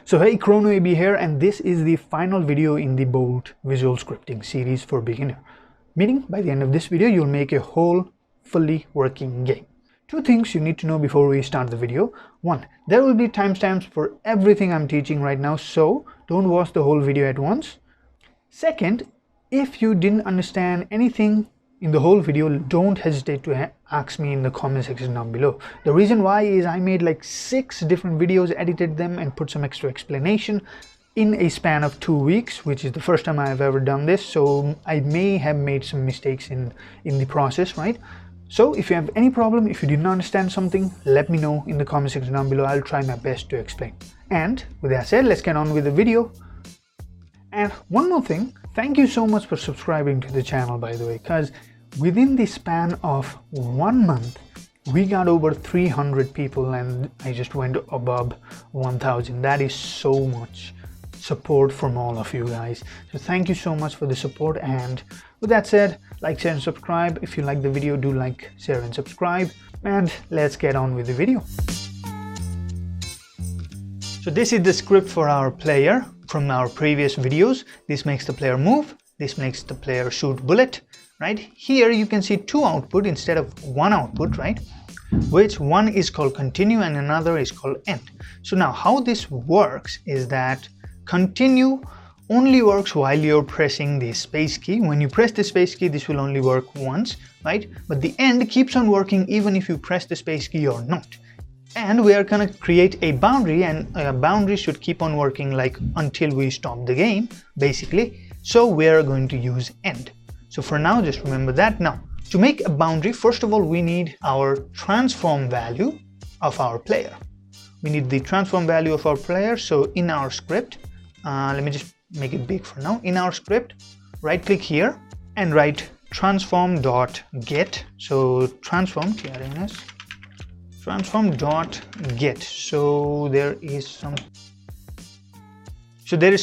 So hey, Chrono AB here, and this is the final video in the Bolt visual scripting series for beginner. Meaning by the end of this video you'll make a whole fully working game. Two things you need to know before we start the video. One, there will be timestamps for everything I'm teaching right now, so don't watch the whole video at once. Second, if you didn't understand anything in the whole video, don't hesitate to ask me in the comment section down below. The reason why is I made like 6 different videos, edited them and put some extra explanation in a span of 2 weeks, which is the first time I've ever done this, so I may have made some mistakes in the process, right? So if you have any problem, if you didn't understand something, let me know in the comment section down below. I'll try my best to explain. And with that said, let's get on with the video. And one more thing, thank you so much for subscribing to the channel, by the way, because within the span of 1 month, we got over 300 people and I just went above 1,000. That is so much support from all of you guys. So thank you so much for the support. And with that said, like, share and subscribe. If you like the video, do like, share and subscribe. And let's get on with the video. So this is the script for our player from our previous videos. This makes the player move. This makes the player shoot bullet, right? Here you can see 2 output instead of 1 output, right? Which one is called continue and another is called end. So now how this works is that continue only works while you're pressing the space key. When you press the space key, this will only work once, right? But the end keeps on working even if you press the space key or not. And we are going to create a boundary, and a boundary should keep on working like until we stop the game, basically. So we are going to use end. So for now, just remember that. Now, to make a boundary, first of all, we need our transform value of our player. We need the transform value of our player. So in our script, let me just make it big for now. In our script, right click here and write transform.get. So transform, TRNS, transform.get. So there is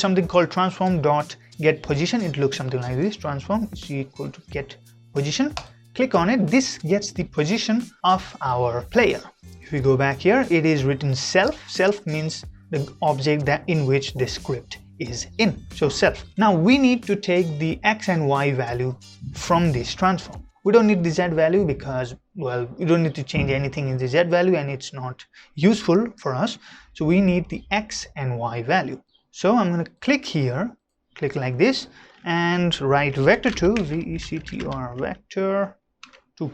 something called transform.get position. It looks something like this. Transform is equal to get position. Click on it. This gets the position of our player. If we go back here, it is written self. Self means the object that in which the script is in. So self. Now we need to take the x and y value from this transform. We don't need the z value because, well, we don't need to change anything in the z value and it's not useful for us. So we need the x and y value. So I'm going to click here, click like this, and write vector2, vector vector 2.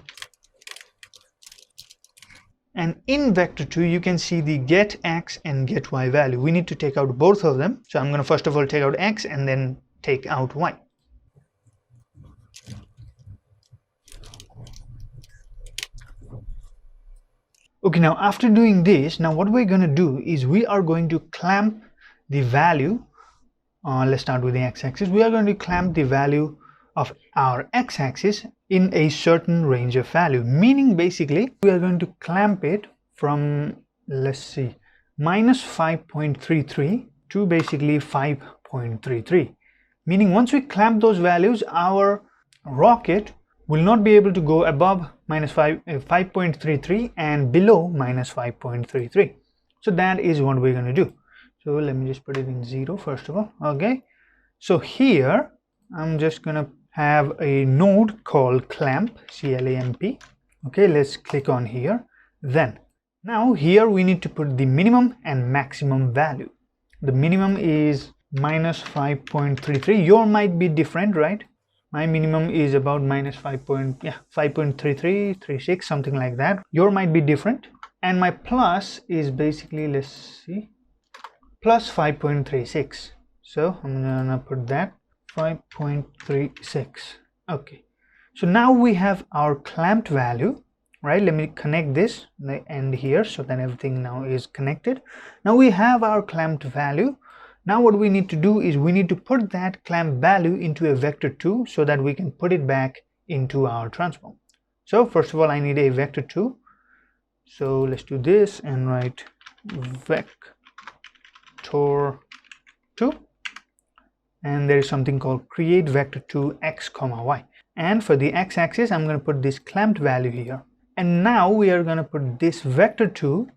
And in vector2, you can see the get x and get y value. We need to take out both of them. So I'm going to first of all take out x and then take out y. Okay, now after doing this, now what we're going to do is we are going to clamp the value. Let's start with the x-axis. We are going to clamp the value of our x-axis in a certain range of value, meaning basically we are going to clamp it from, let's see, minus 5.33 to basically 5.33, meaning once we clamp those values, our rocket will not be able to go above minus 5.33 and below minus 5.33. So that is what we're going to do. So let me just put it in 0 first of all. Okay, so here I'm just gonna have a node called clamp, C-L-A-M-P. Okay, let's click on here. Then now here we need to put the minimum and maximum value. The minimum is minus 5.33. Your might be different, right? My minimum is about minus 5.33, 36, something like that. Your might be different. And my plus is basically, let's see, plus 5.36. So I'm gonna put that 5.36. Okay, so now we have our clamped value, right? Let me connect this end here so that everything now is connected. Now we have our clamped value. Now what we need to do is we need to put that clamp value into a vector2 so that we can put it back into our transform. So first of all, I need a vector2. So let's do this and write vector2, and there is something called create vector2 x comma y, and for the x-axis I'm going to put this clamped value here, and now we are going to put this vector2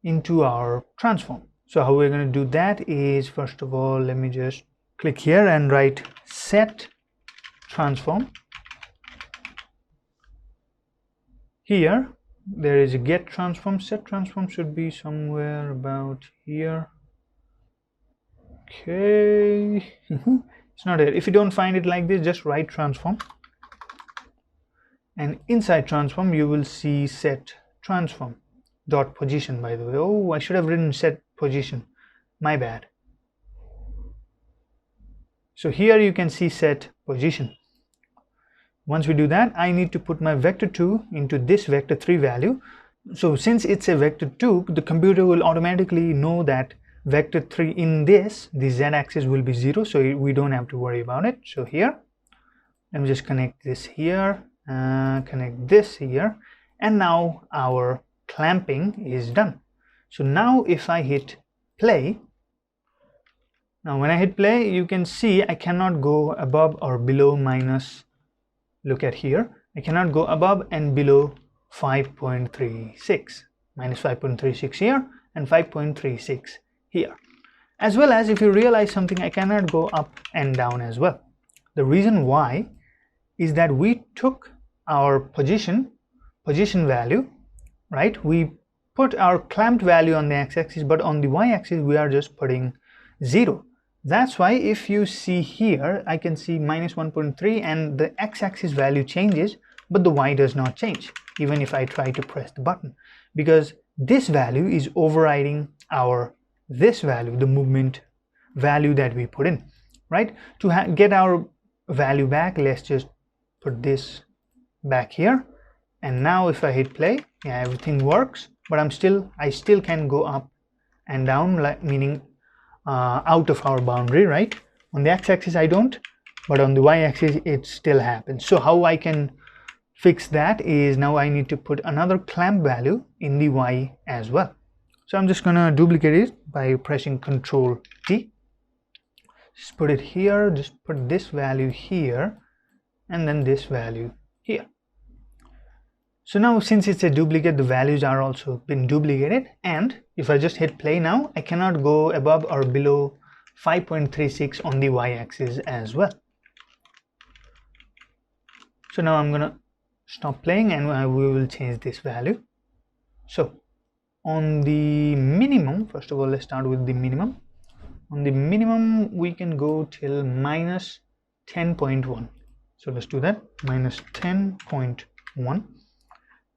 into our transform. So how we're going to do that is, first of all, let me just click here and write set transform. Here there is a get transform. Set transform should be somewhere about here. Okay. It's not here. If you don't find it like this, just write transform, and inside transform you will see set transform dot position. By the way, oh, I should have written set position, my bad. So here you can see set position. Once we do that, I need to put my vector 2 into this vector 3 value. So since it's a vector 2, the computer will automatically know that vector 3 in this, the z-axis will be 0, so we don't have to worry about it. So here, let me just connect this here, connect this here, and now our clamping is done. So now if I hit play, now when I hit play, you can see I cannot go above or below minus, look at here, I cannot go above and below 5.36, minus 5.36 here and 5.36 here. As well as, if you realize something, I cannot go up and down as well. The reason why is that we took our position value, right? We put our clamped value on the x-axis, but on the y-axis we are just putting 0. That's why if you see here, I can see minus 1.3 and the x-axis value changes, but the y does not change, even if I try to press the button, because this value is overriding our this value, the movement value that we put in, right? To get our value back, let's just put this back here, and now if I hit play, yeah, everything works, but I still can go up and down, like meaning out of our boundary, right? On the x-axis I don't, but on the y-axis it still happens. So how I can fix that is, now I need to put another clamp value in the y as well. So I'm just gonna duplicate it by pressing Ctrl T. Just put it here, just put this value here, and then this value here. So now since it's a duplicate, the values are also been duplicated, and if I just hit play now, I cannot go above or below 5.36 on the y-axis as well. So now I'm gonna stop playing and we will change this value. So on the minimum, first of all, let's start with the minimum. On the minimum we can go till minus 10.1. So let's do that, minus 10.1.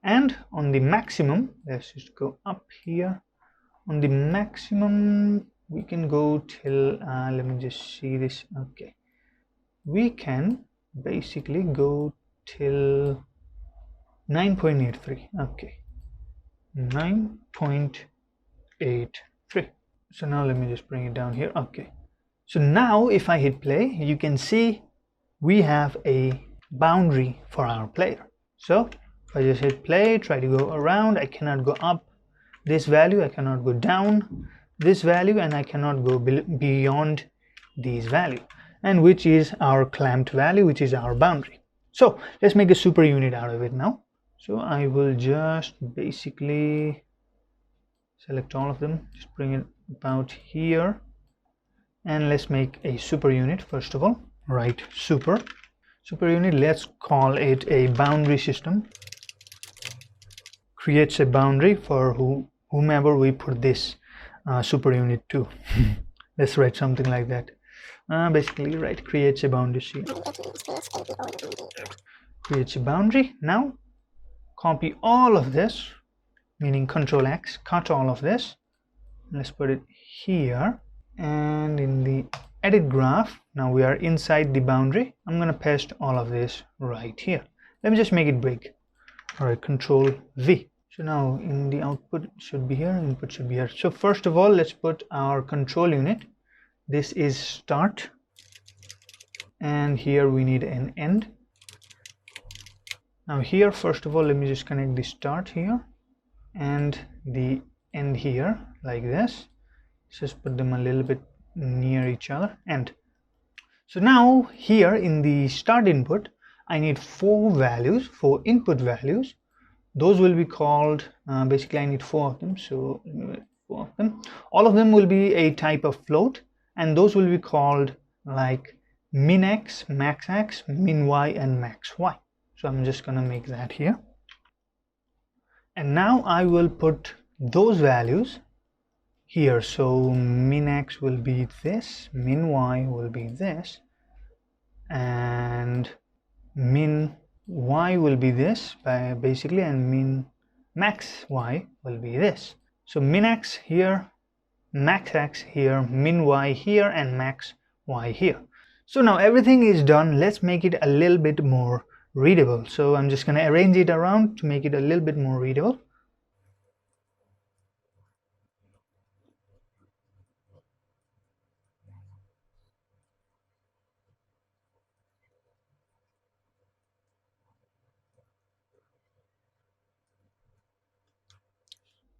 And on the maximum, let's just go up here. On the maximum we can go till let me just see this. Okay, we can basically go till 9.83. okay, 9.83. So now let me just bring it down here. Okay, so now if I hit play, you can see we have a boundary for our player. So if I just hit play, try to go around, I cannot go up this value, I cannot go down this value, and I cannot go beyond these value, and which is our clamped value, which is our boundary. So let's make a super unit out of it now. So I will just basically select all of them, just bring it about here, and let's make a super unit. First of all, write super unit, let's call it a boundary system. Creates a boundary for whomever we put this super unit to. Let's write something like that. Basically, right, creates a boundary. Creates a boundary. Now copy all of this, meaning Control X, cut all of this. Let's put it here, and in the edit graph, now we are inside the boundary. I'm gonna paste all of this right here. Let me just make it big. All right, Control V. So now in the output should be here, input should be here. So first of all, let's put our control unit. This is start, and here we need an end. Now here, first of all, let me just connect the start here and the end here like this. Just put them a little bit near each other. And so now here in the start input, I need 4 values, 4 input values. Those will be called, basically I need 4 of them. So 4 of them. All of them will be a type of float, and those will be called like min x, max x, min y, and max y. So I'm just gonna make that here. And now I will put those values here. So min x will be this, min y will be this, and min y will be this basically, and min max y will be this. So min x here, max x here, min y here, and max y here. So now everything is done. Let's make it a little bit more readable. So I'm just going to arrange it around to make it a little bit more readable.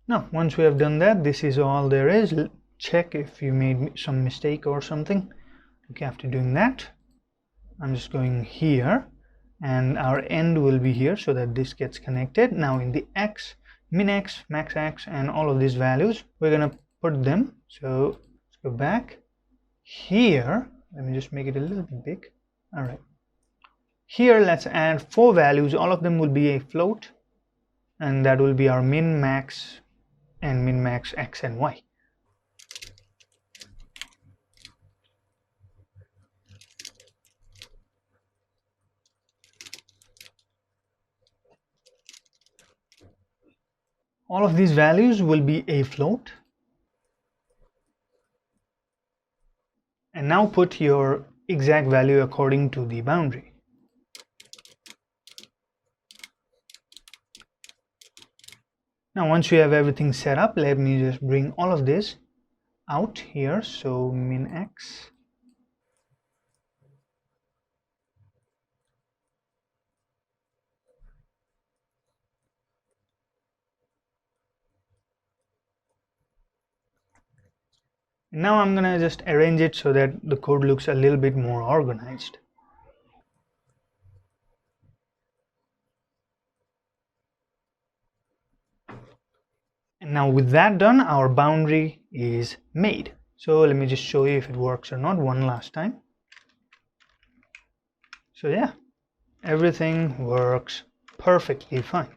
Now once we have done that, this is all there is. Check if you made some mistake or something. Okay, after doing that, I'm just going here, and our end will be here so that this gets connected. Now in the x, min x, max x, and all of these values, we're gonna put them. So let's go back here. Let me just make it a little bit big. All right, here let's add 4 values. All of them will be a float, and that will be our min, max, and min, max x and y. All of these values will be a float. And now put your exact value according to the boundary. Now once you have everything set up, let me just bring all of this out here. So min x, now I'm gonna just arrange it so that the code looks a little bit more organized. And now with that done, our boundary is made. So let me just show you if it works or not one last time. So yeah, everything works perfectly fine.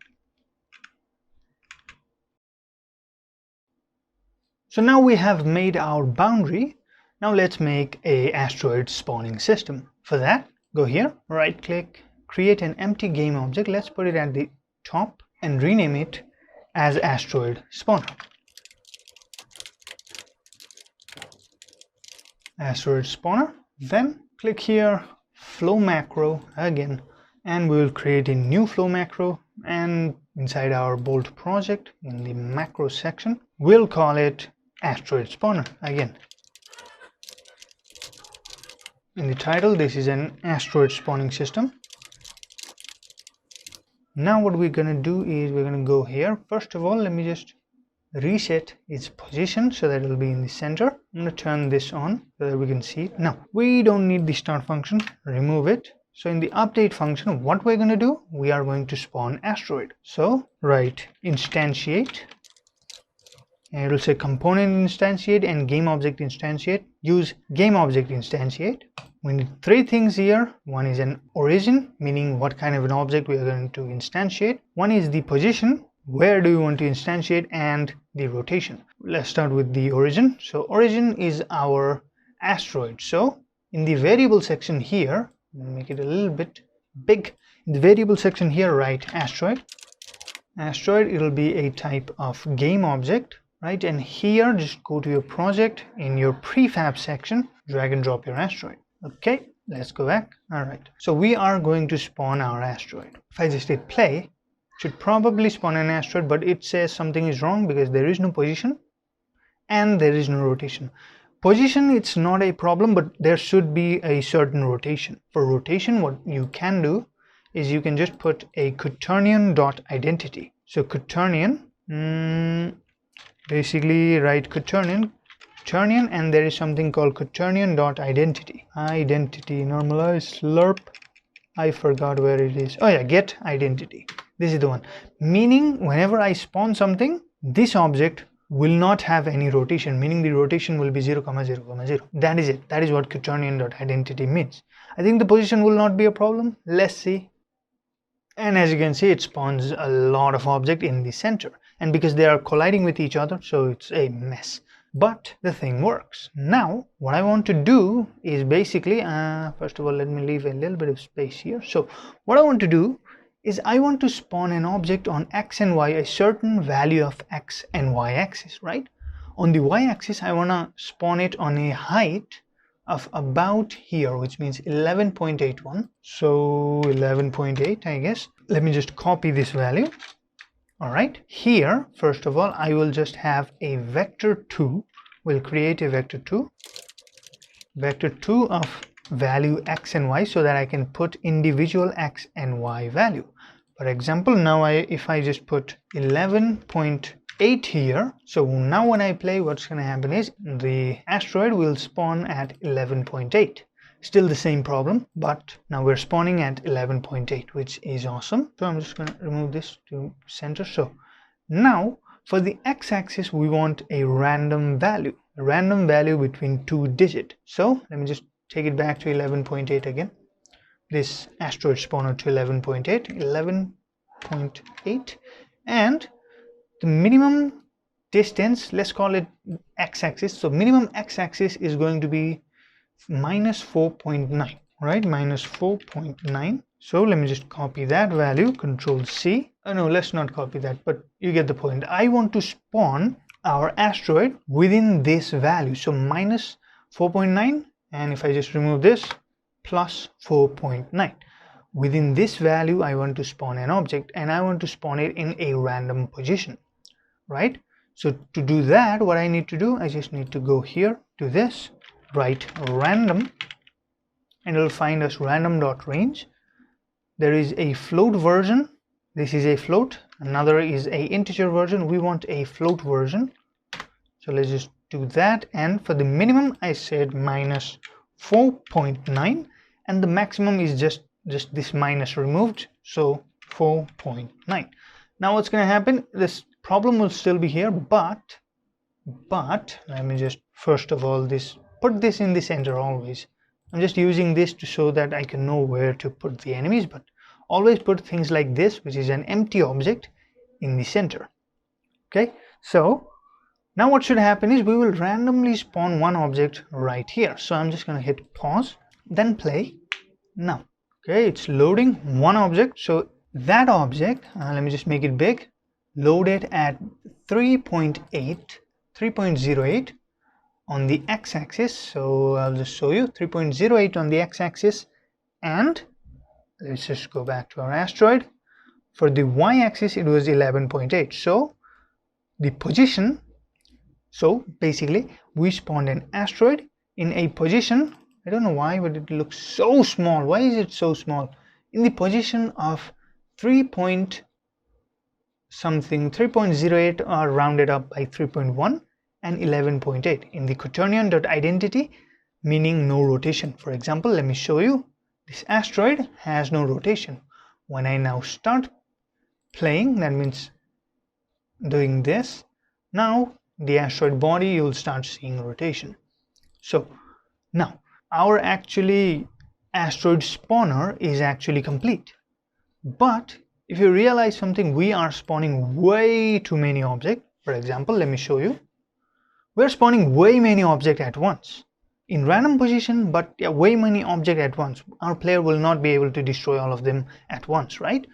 So now we have made our boundary. Now let's make a asteroid spawning system. For that, go here, right click, create an empty game object. Let's put it at the top and rename it as Asteroid Spawner. Asteroid Spawner. Then click here, flow macro again, and we will create a new flow macro, and inside our bolt project in the macro section, we'll call it Asteroid Spawner again. In the title, this is an asteroid spawning system. Now what we're going to do is we're going to go here. First of all, let me just reset its position so that it will be in the center. I'm going to turn this on so that we can see it. Now we don't need the start function, remove it. So in the update function, what we're going to do, we are going to spawn asteroid. So write instantiate, and it will say component instantiate and game object instantiate. Use game object instantiate. We need 3 things here. One is an origin, meaning what kind of an object we are going to instantiate. One is the position, where do you want to instantiate, and the rotation. Let's start with the origin. So origin is our asteroid. So in the variable section here, make it a little bit big. In the variable section here, write asteroid. Asteroid, it will be a type of game object, right? And here, just go to your project. In your prefab section, drag and drop your asteroid. Okay, let's go back. All right, so we are going to spawn our asteroid. If I just hit play, it should probably spawn an asteroid, but it says something is wrong because there is no position and there is no rotation. Position, it's not a problem, but there should be a certain rotation. For rotation, what you can do is you can just put a quaternion.identity. So quaternion, basically write quaternion, and there is something called quaternion.identity. Identity, normalize, slurp. I forgot where it is. Oh yeah, get identity. This is the one. Meaning whenever I spawn something, this object will not have any rotation, meaning the rotation will be 0, 0, 0. That is it. That is what quaternion.identity means. I think the position will not be a problem. Let's see. And as you can see, it spawns a lot of objects in the center. And because they are colliding with each other, so it's a mess. But the thing works. Now, what I want to do is basically, first of all, let me leave a little bit of space here. So what I want to do is I want to spawn an object on X and Y, a certain value of X and Y axis, right? On the Y axis, I want to spawn it on a height of about here, which means 11.81. So 11.8, I guess. Let me just copy this value. All right, here, first of all, I will just have a vector 2. We'll create a vector 2 of value X and Y so that I can put individual X and Y value. For example, now if I just put 11.8 here, so now when I play, what's going to happen is the asteroid will spawn at 11.8. Still the same problem, but now we're spawning at 11.8, which is awesome. So I'm just going to remove this to center. So now for the x-axis, we want a random value between 2 digits. So let me just take it back to 11.8 again. This asteroid spawner to 11.8, and the minimum distance, let's call it x-axis. So minimum x-axis is going to be minus 4.9, right? Minus 4.9. So let me just copy that value, Control C. Oh no, let's not copy that, but you get the point. I want to spawn our asteroid within this value. So minus 4.9, and if I just remove this, plus 4.9. Within this value, I want to spawn an object, and I want to spawn it in a random position, right? So to do that, what I need to do, I just need to go here to this, write random, and it will find us random.range. There is a float version. This is a float. Another is a integer version. We want a float version. So let's just do that. And for the minimum, I said minus 4.9, and the maximum is just this minus removed. So 4.9. Now what's going to happen? This problem will still be here, but let me just first of all put this in the center always. I'm just using this to show that I can know where to put the enemies, but always put things like this, which is an empty object, in the center. Okay, so now what should happen is we will randomly spawn one object right here. So I'm just going to hit pause, then play. Now, okay, it's loading one object. So that object, let me just make it big, loaded at 3.08 on the x-axis. So I'll just show you 3.08 on the x-axis, and let's just go back to our asteroid. For the y-axis, it was 11.8. So the position, so basically we spawned an asteroid in a position, I don't know why, but it looks so small. Why is it so small? In the position of 3.08 or rounded up by 3.1 and 11.8 in the quaternion.identity, meaning no rotation. For example, let me show you. This asteroid has no rotation. When I now start playing, that means doing this, now the asteroid body, you'll start seeing rotation. So now our asteroid spawner is actually complete. But if you realize something, we are spawning way too many objects. For example, let me show you. We're spawning way many objects at once in random position, but yeah, way many objects at once. Our player will not be able to destroy all of them at once, right?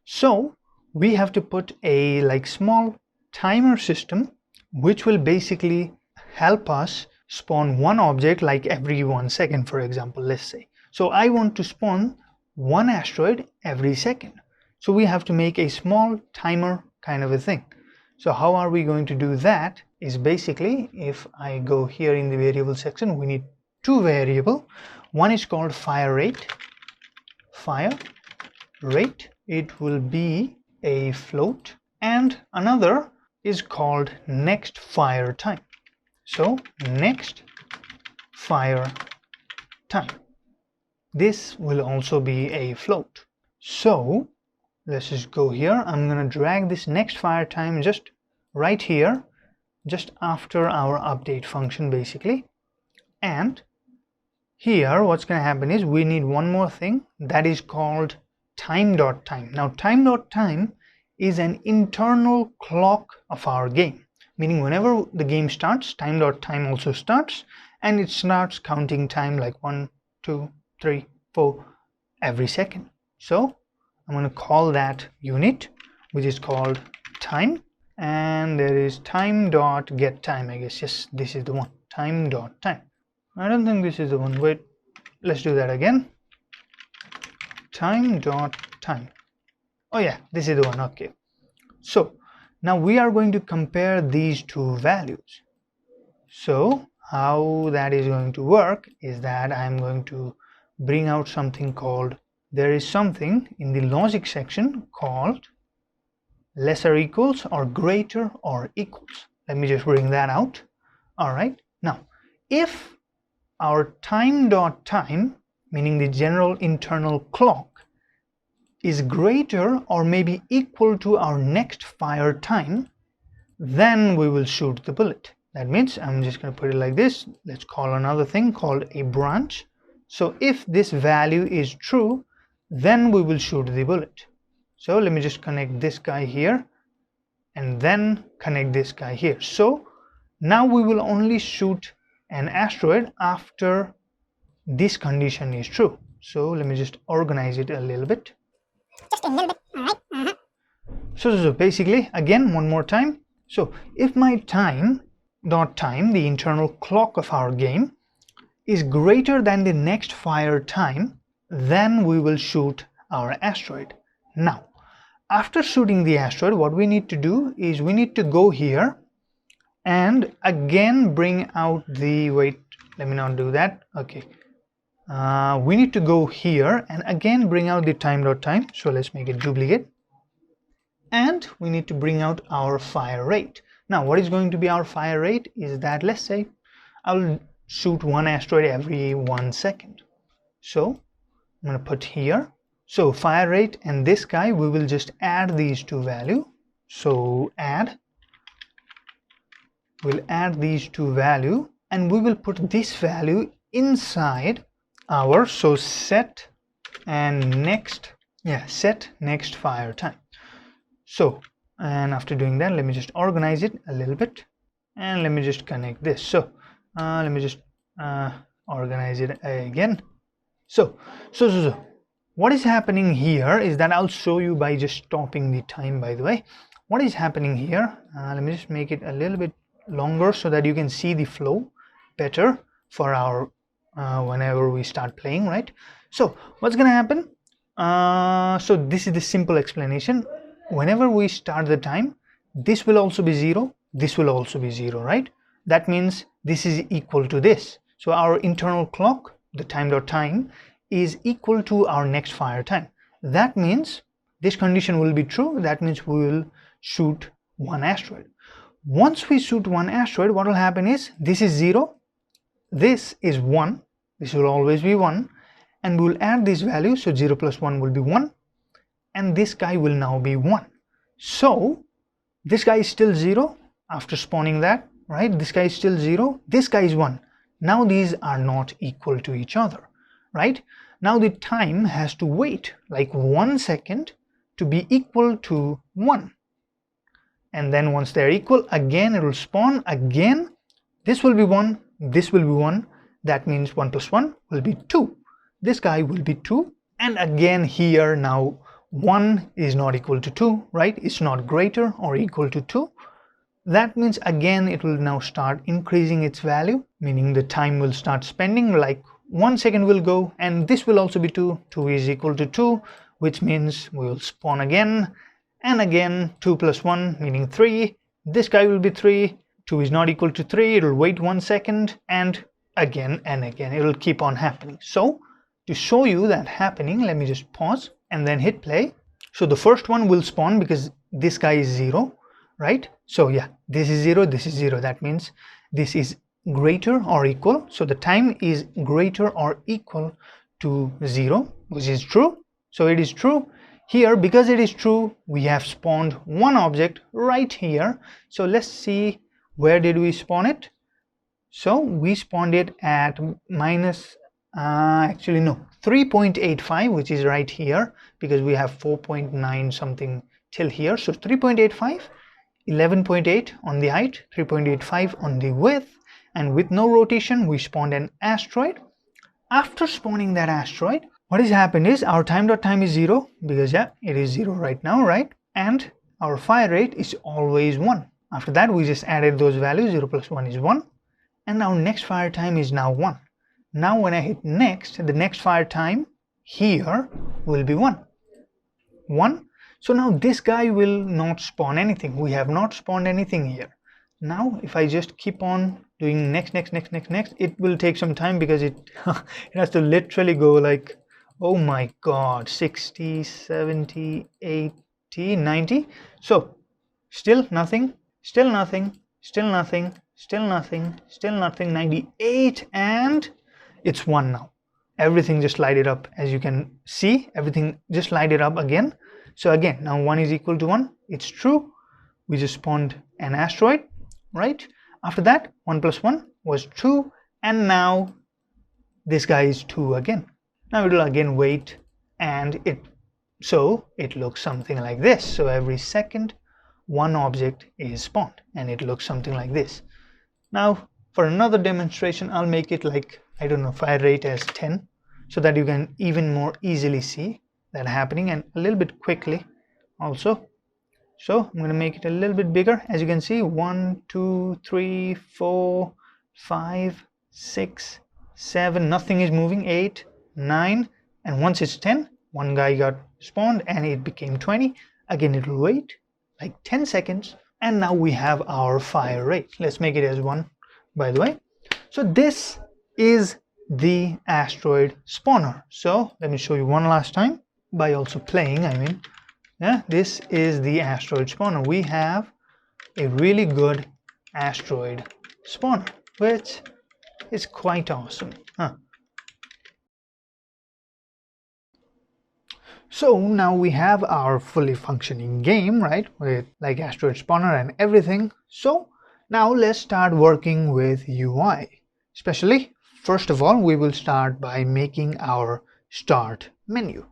So we have to put a small timer system, which will basically help us spawn one object like every 1 second, for example, let's say. So I want to spawn one asteroid every second. So we have to make a small timer kind of a thing. So how are we going to do that? Is basically, if I go here in the variable section, we need two variables. One is called fire rate. It will be a float, and another is called next fire time. So next fire time, this will also be a float. So let's just go here. I'm gonna drag this next fire time just right here, just after our update function basically. And here what's going to happen is we need one more thing that is called time.time. Now time.time is an internal clock of our game, meaning whenever the game starts, time.time also starts, and it starts counting time like 1, 2, 3, 4 every second. So I'm going to call that unit, which is called time, and there is time.getTime, I guess. Yes, this is the one, time.time. I don't think this is the one. Wait, let's do that again. Time.time. Oh yeah, this is the one. Okay, so now we are going to compare these two values. So how that is going to work is that I'm going to bring out something called, there is something in the logic section called lesser equals or greater or equals. Let me just bring that out. All right, now if our time.time, meaning the general internal clock, is greater or maybe equal to our next fire time, then we will shoot the bullet. That means I'm just going to put it like this. Let's call another thing called a branch. So if this value is true, then we will shoot the bullet. So let me just connect this guy here and then connect this guy here. So now we will only shoot an asteroid after this condition is true. So let me just organize it a little bit. Just a little bit, alright? So basically, again, one more time. So if my time, the internal clock of our game, is greater than the next fire time, then we will shoot our asteroid. Now, after shooting the asteroid, what we need to do is we need to go here and again bring out the, wait, let me not do that. Okay. We need to go here and again bring out the time.time. So let's make it duplicate. And we need to bring out our fire rate. Now, what is going to be our fire rate is that, let's say, I'll shoot one asteroid every 1 second. So I'm going to put here. So fire rate and this guy, we will just add these two values. So add, we'll add these two values and we will put this value inside our, so set and next, set next fire time. So, and after doing that, let me just organize it a little bit and let me just connect this. So let me just organize it again. So what is happening here is that I'll show you by just stopping the time, by the way. What is happening here, let me just make it a little bit longer so that you can see the flow better for our whenever we start playing, right? So what's gonna happen, so this is the simple explanation. Whenever we start the time, this will also be 0, this will also be 0, right? That means this is equal to this. So our internal clock, the time.time, is equal to our next fire time. That means this condition will be true. That means we will shoot one asteroid. Once we shoot one asteroid, what will happen is this is 0, this is 1, this will always be 1, and we will add this value. So 0 plus 1 will be 1, and this guy will now be 1. So this guy is still 0 after spawning that, right? This guy is still 0, this guy is 1. Now these are not equal to each other, right? Now the time has to wait like 1 second to be equal to 1. And then once they're equal, again it will spawn again. This will be 1, this will be 1. That means 1 plus 1 will be 2. This guy will be 2. And again here now 1 is not equal to 2, right? It's not greater or equal to 2. That means again it will now start increasing its value, meaning the time will start spending, like 1 second will go, and this will also be 2. 2 is equal to 2, which means we will spawn again and again. 2 plus 1 meaning 3. This guy will be 3. 2 is not equal to 3. It will wait 1 second and again it will keep on happening. So to show you that happening, let me just pause and then hit play. So the first one will spawn because this guy is 0, right? So yeah, this is 0, this is 0. That means this is greater or equal. So the time is greater or equal to 0, which is true. So it is true. Here, because it is true, we have spawned one object right here. So let's see Where did we spawn it? So we spawned it at minus, actually no, 3.85, which is right here, because we have 4.9 something till here. So 3.85, 11.8 on the height, 3.85 on the width, and with no rotation we spawned an asteroid. After spawning that asteroid, what has happened is our time.time is 0, because yeah, it is 0 right now, right? And our fire rate is always 1. After that we just added those values, 0 plus 1 is 1, and our next fire time is now 1. Now when I hit next, the next fire time here will be 1. So now this guy will not spawn anything. We have not spawned anything here. Now if I just keep on doing next, it will take some time, because it it has to literally go like, oh my god, 60, 70, 80, 90. So still nothing, still nothing, still nothing, still nothing, still nothing, 98, and it's 1 now. Everything just lighted up. As you can see, everything just lighted up again. So again, now 1 is equal to 1. It's true. We just spawned an asteroid, right? After that, 1 plus 1 was 2, and now this guy is 2 again. Now it will again wait, and it looks something like this. So every second one object is spawned, and it looks something like this. Now for another demonstration, I'll make it like, I don't know, fire rate as 10, so that you can even more easily see that happening, and a little bit quickly also. So I'm going to make it a little bit bigger. As you can see, 1, 2, 3, 4, 5, 6, 7, nothing is moving, 8, 9, and once it's 10, one guy got spawned and it became 20. Again, it will wait like 10 seconds, and now we have our fire rate. Let's make it as 1, by the way. So this is the asteroid spawner. So let me show you one last time by also playing, I mean. Yeah, this is the asteroid spawner. We have a really good asteroid spawner, which is quite awesome. So now we have our fully functioning game, right, with like asteroid spawner and everything. So now let's start working with UI. Especially, first of all, we will start by making our start menu.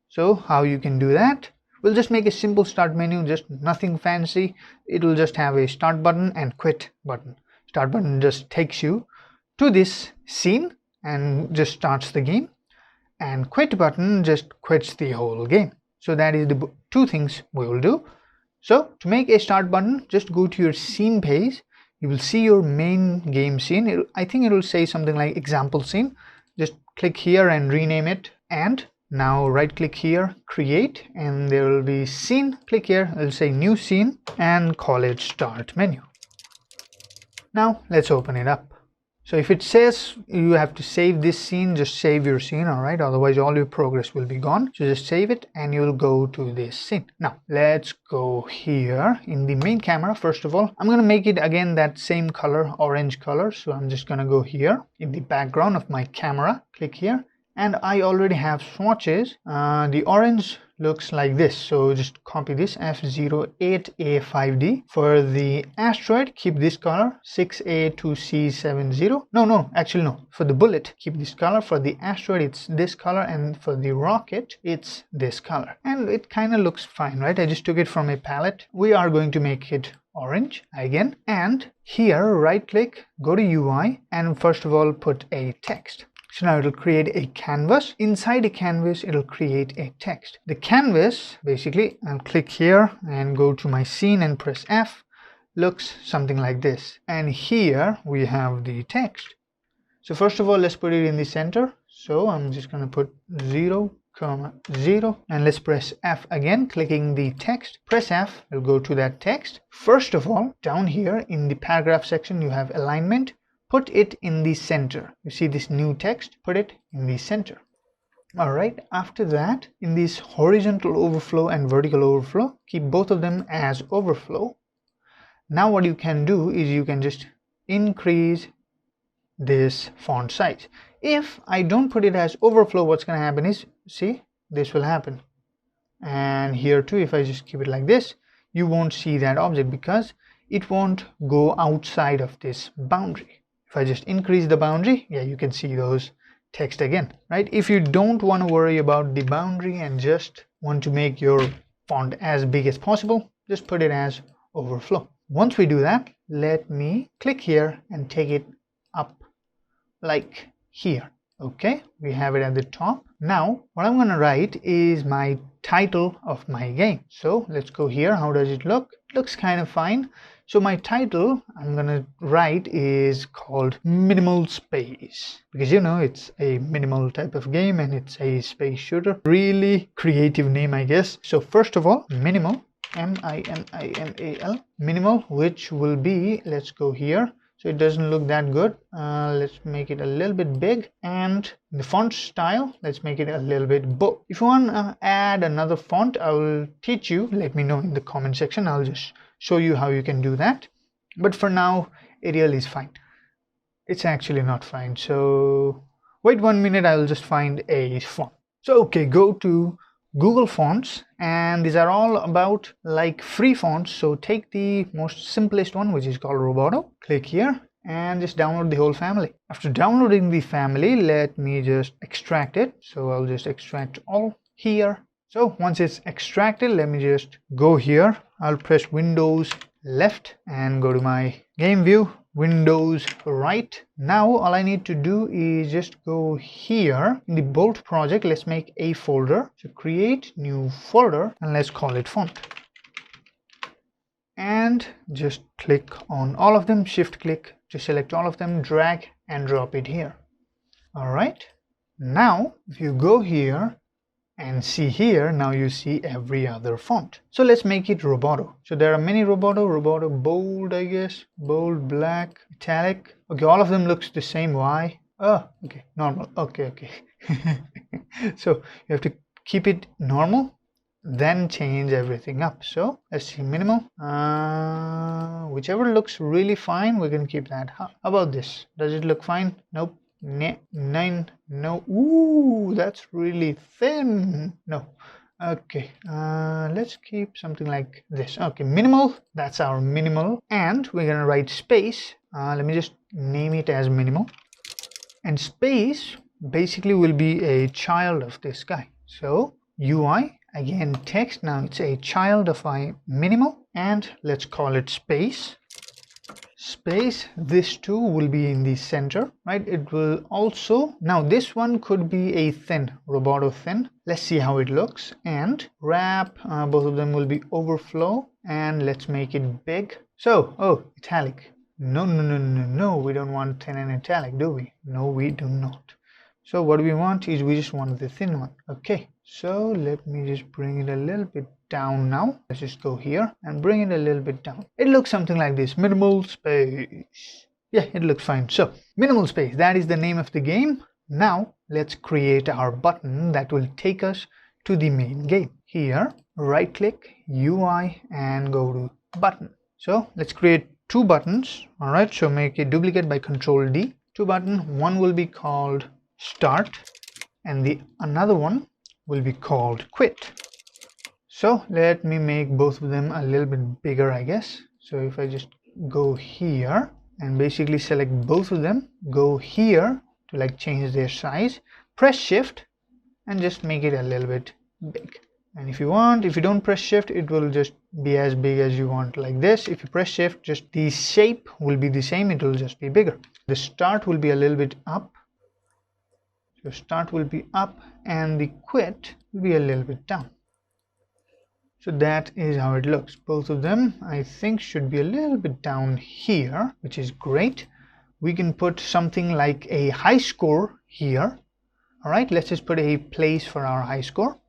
So how you can do that? We'll just make a simple start menu, just nothing fancy. It will just have a start button and quit button. Start button just takes you to this scene and just starts the game, and quit button just quits the whole game. So that is the two things we will do. So to make a start button, just go to your scene page. You will see your main game scene. I think it will say something like example scene. Just click here and rename it, and now right click here, create, and there will be scene. Click here, it will say new scene, and call it start menu. Now let's open it up. So if it says you have to save this scene, just save your scene, alright, otherwise all your progress will be gone. So just save it and you'll go to this scene. Now let's go here in the main camera. First of all, I'm gonna make it again that same color, orange color. So I'm just gonna go here in the background of my camera, click here, and I already have swatches. The orange looks like this, so just copy this, F08A5D. For the asteroid, keep this color, 6A2C70. No, actually no, for the bullet, keep this color. For the asteroid, it's this color, and for the rocket, it's this color. And it kind of looks fine, right? I just took it from a palette. We are going to make it orange again, and here right click, go to UI, and first of all put a text. So now it'll create a canvas. Inside a canvas, it'll create a text. The canvas, basically, I'll click here and go to my scene and press F. Looks something like this. And here we have the text. So first of all, let's put it in the center. So I'm just going to put 0, 0, and let's press F again, clicking the text. Press F, we'll go to that text. First of all, down here in the paragraph section, you have alignment. Put it in the center. You see this new text, put it in the center. Alright, after that, in this horizontal overflow and vertical overflow, keep both of them as overflow. Now what you can do is you can just increase this font size. If I don't put it as overflow, what's going to happen is, see, this will happen. And here too, if I just keep it like this, you won't see that object, because it won't go outside of this boundary. If I just increase the boundary, yeah, you can see those text again, right? If you don't want to worry about the boundary and just want to make your font as big as possible, just put it as overflow. Once we do that, let me click here and take it up like here. Okay, we have it at the top. Now what I'm going to write is my title of my game. So let's go here. How does it look? It looks kind of fine. So my title I'm going to write is called Minimal Space, because you know it's a minimal type of game and it's a space shooter. Really creative name, I guess. So first of all, minimal, M-I-N-I-M-A-L, minimal, which will be, let's go here. So it doesn't look that good. Let's make it a little bit big, and the font style, let's make it a little bit bold. If you want to add another font, I will teach you. Let me know in the comment section. I'll just show you how you can do that. But for now, Arial is fine. It's actually not fine. So wait 1 minute. I will just find a font. So okay, go to Google Fonts, and these are all about like free fonts. So take the most simplest one, which is called Roboto. Click here and just download the whole family. After downloading the family, let me just extract it. So I'll just extract all here. So once it's extracted, let me just go here. I'll press Windows left and go to my game view, Windows right. Now all I need to do is just go here in the Bolt project. Let's make a folder. So create new folder and let's call it font. And just click on all of them, shift click to select all of them, drag and drop it here. All right. Now if you go here and see here, now you see every other font. So let's make it Roboto. So there are many Roboto bold, I guess, bold, black, italic. Okay, all of them looks the same. Why? Oh, okay, normal. Okay. So you have to keep it normal, then change everything up. So let's see, minimal. Whichever looks really fine, we're gonna keep that. How about this? Does it look fine? Nope. 9, no. Ooh, that's really thin. No. Okay, let's keep something like this. Okay, minimal, that's our minimal, and we're gonna write space. Let me just name it as minimal, and space basically will be a child of this guy. So UI, again text, now it's a child of my minimal, and let's call it space. Space, this too will be in the center, right? It will also, now this one could be a thin, Roboto thin. Let's see how it looks. And wrap, both of them will be overflow, and let's make it big. So, oh, italic. No, we don't want thin and italic, do we? No, we do not. So what we want is, we just want the thin one. Okay, so let me just bring it a little bit down now. Let's just go here and bring it a little bit down. It looks something like this, minimal space. Yeah, it looks fine. So minimal space, that is the name of the game. Now let's create our button that will take us to the main game. Here, right click, UI, and go to button. So let's create two buttons. All right, so make a duplicate by Control D. Two buttons, one will be called start and the another one will be called quit. So let me make both of them a little bit bigger, I guess. So if I just go here and basically select both of them, go here to like change their size, press shift and just make it a little bit big. And if you want, if you don't press shift, it will just be as big as you want, like this. If you press shift, just the shape will be the same, it will just be bigger. The start will be a little bit up. So start will be up and the quit will be a little bit down. So that is how it looks. Both of them, I think, should be a little bit down here, which is great. We can put something like a high score here. All right, let's just put a place for our high score.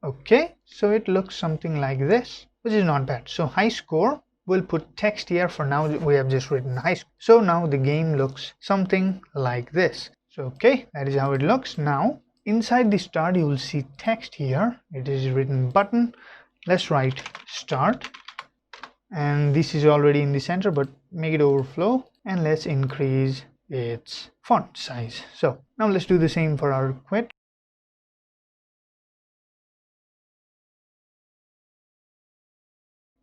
Okay, so it looks something like this, which is not bad. So high score, we'll put text here. For now we have just written high score. So now the game looks something like this. So okay, that is how it looks. Now inside the start you will see text here. It is written button. Let's write start, and this is already in the center, but make it overflow, and let's increase its font size. So now let's do the same for our quit.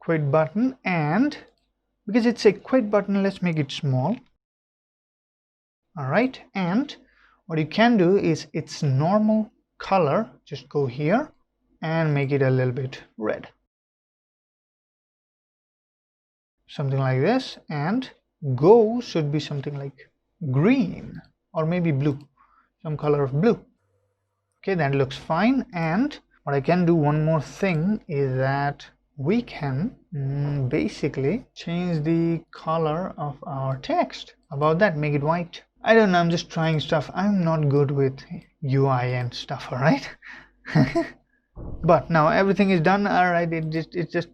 Quit button, and because it's a quit button, let's make it small. All right, and what you can do is its normal color, just go here and make it a little bit red, something like this, and go should be something like green or maybe blue, some color of blue. Okay, that looks fine. And what I can do, one more thing, is that we can basically change the color of our text. About that, make it white. I don't know, I'm just trying stuff. I'm not good with UI and stuff, all right? But now everything is done. All right, it just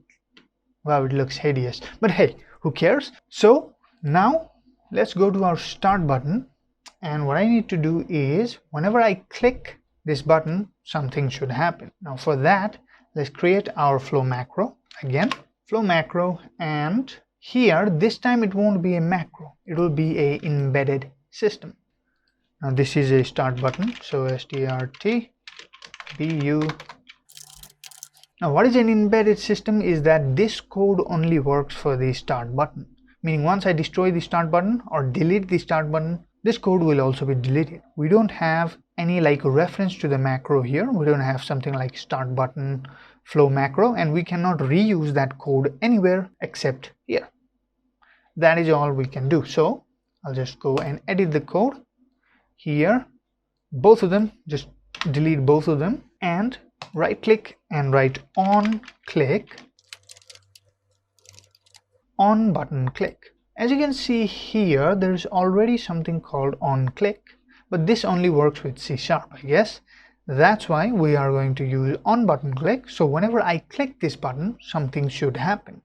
wow, it looks hideous, but hey, who cares? So now let's go to our start button, and what I need to do is whenever I click this button, something should happen. Now for that, let's create our flow macro. Again, flow macro, and here this time it won't be a macro, it will be a embedded system. Now this is a start button, so strt bu. Now what is an embedded system is that this code only works for the start button, meaning once I destroy the start button or delete the start button, this code will also be deleted. We don't have any like reference to the macro here. We don't have something like start button flow macro, and we cannot reuse that code anywhere except here. That is all we can do. So I'll just go and edit the code here, both of them, just delete both of them, and right click and write on click, on button click. As you can see here, there's already something called on click, but this only works with C#, I guess. That's why we are going to use on button click. So whenever I click this button, something should happen.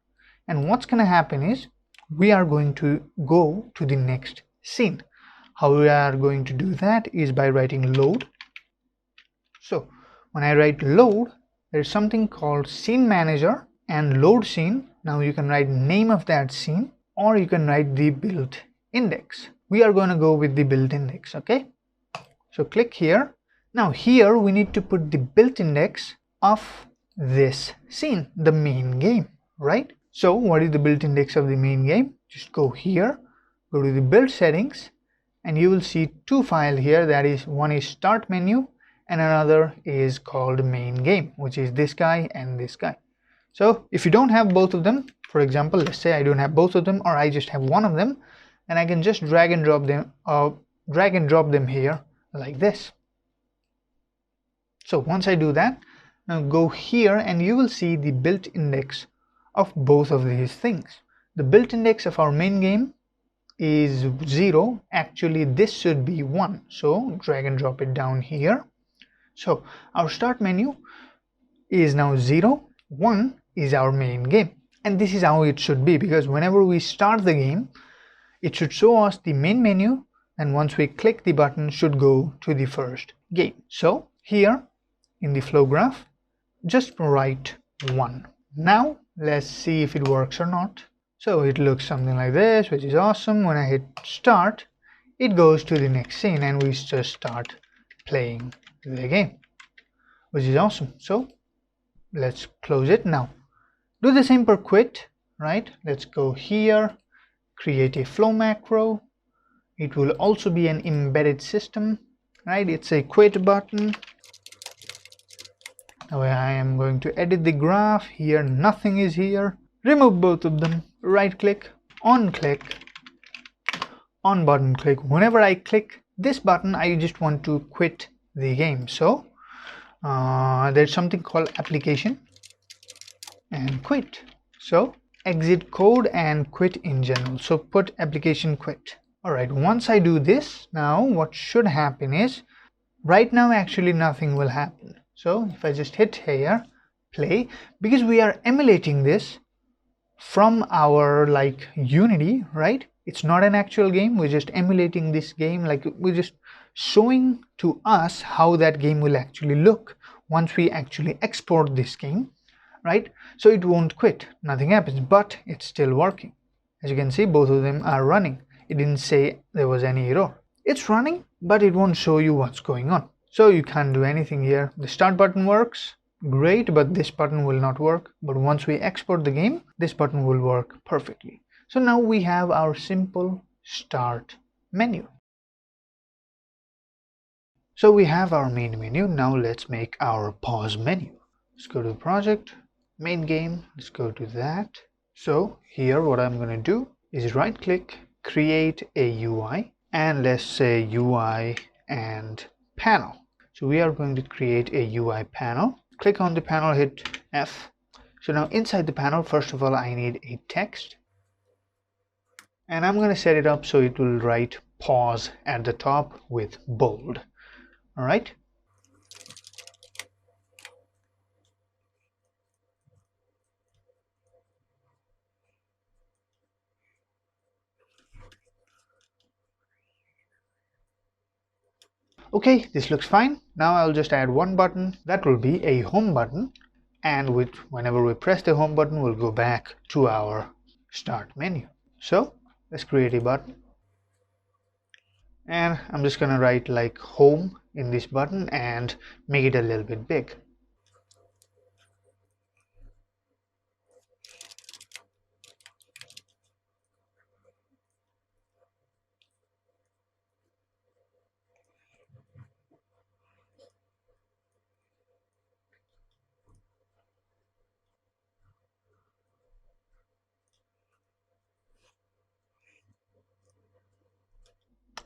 And what's going to happen is we are going to go to the next scene. How we are going to do that is by writing load. So when I write load, there's something called scene manager and load scene. Now you can write name of that scene, or you can write the build index. We are going to go with the build index. Okay, so click here. Now here we need to put the build index of this scene, the main game, right? So what is the build index of the main game? Just go here, go to the build settings, and you will see two files here. That is, one is start menu and another is called main game, which is this guy and this guy. So if you don't have both of them, for example, let's say I don't have both of them, or I just have one of them, and I can just drag and drop them here like this. So once I do that, now go here and you will see the build index of both of these things. The build index of our main game is 0. Actually this should be 1, so drag and drop it down here. So our start menu is now 0, 1 is our main game, and this is how it should be, because whenever we start the game, it should show us the main menu, and once we click the button, should go to the first game. So here in the flow graph, just write 1. Now let's see if it works or not. So it looks something like this, which is awesome. When I hit start, it goes to the next scene and we just start playing the game, which is awesome. So let's close it. Now do the same for quit, right? Let's go here, create a flow macro. It will also be an embedded system, right? It's a quit button. Now I am going to edit the graph here. Nothing is here. Remove both of them. Right click, on button click. Whenever I click this button, I just want to quit the game. So there's something called application and quit. So exit code and quit in general. So put application quit. Alright, once I do this, now what should happen is, right now actually nothing will happen. So if I just hit here, play, because we are emulating this, from our like Unity, right? It's not an actual game, we're just emulating this game, like we're just showing to us how that game will actually look once we actually export this game, right? So it won't quit, nothing happens, but it's still working. As you can see, both of them are running. It didn't say there was any error. It's running, but it won't show you what's going on. So you can't do anything here. The start button works, great, but this button will not work. But once we export the game, this button will work perfectly. So now we have our simple start menu. So we have our main menu. Now let's make our pause menu. Let's go to project, main game, let's go to that. So here what I'm going to do is right click, create a UI, and let's say UI and panel. So we are going to create a UI panel. Click on the panel, hit F. So now inside the panel, first of all, I need a text. And I'm going to set it up so it will write pause at the top with bold. All right. Okay, this looks fine. Now I'll just add one button. That will be a home button. And whenever we press the home button, we'll go back to our start menu. So let's create a button. And I'm just going to write like home in this button and make it a little bit big.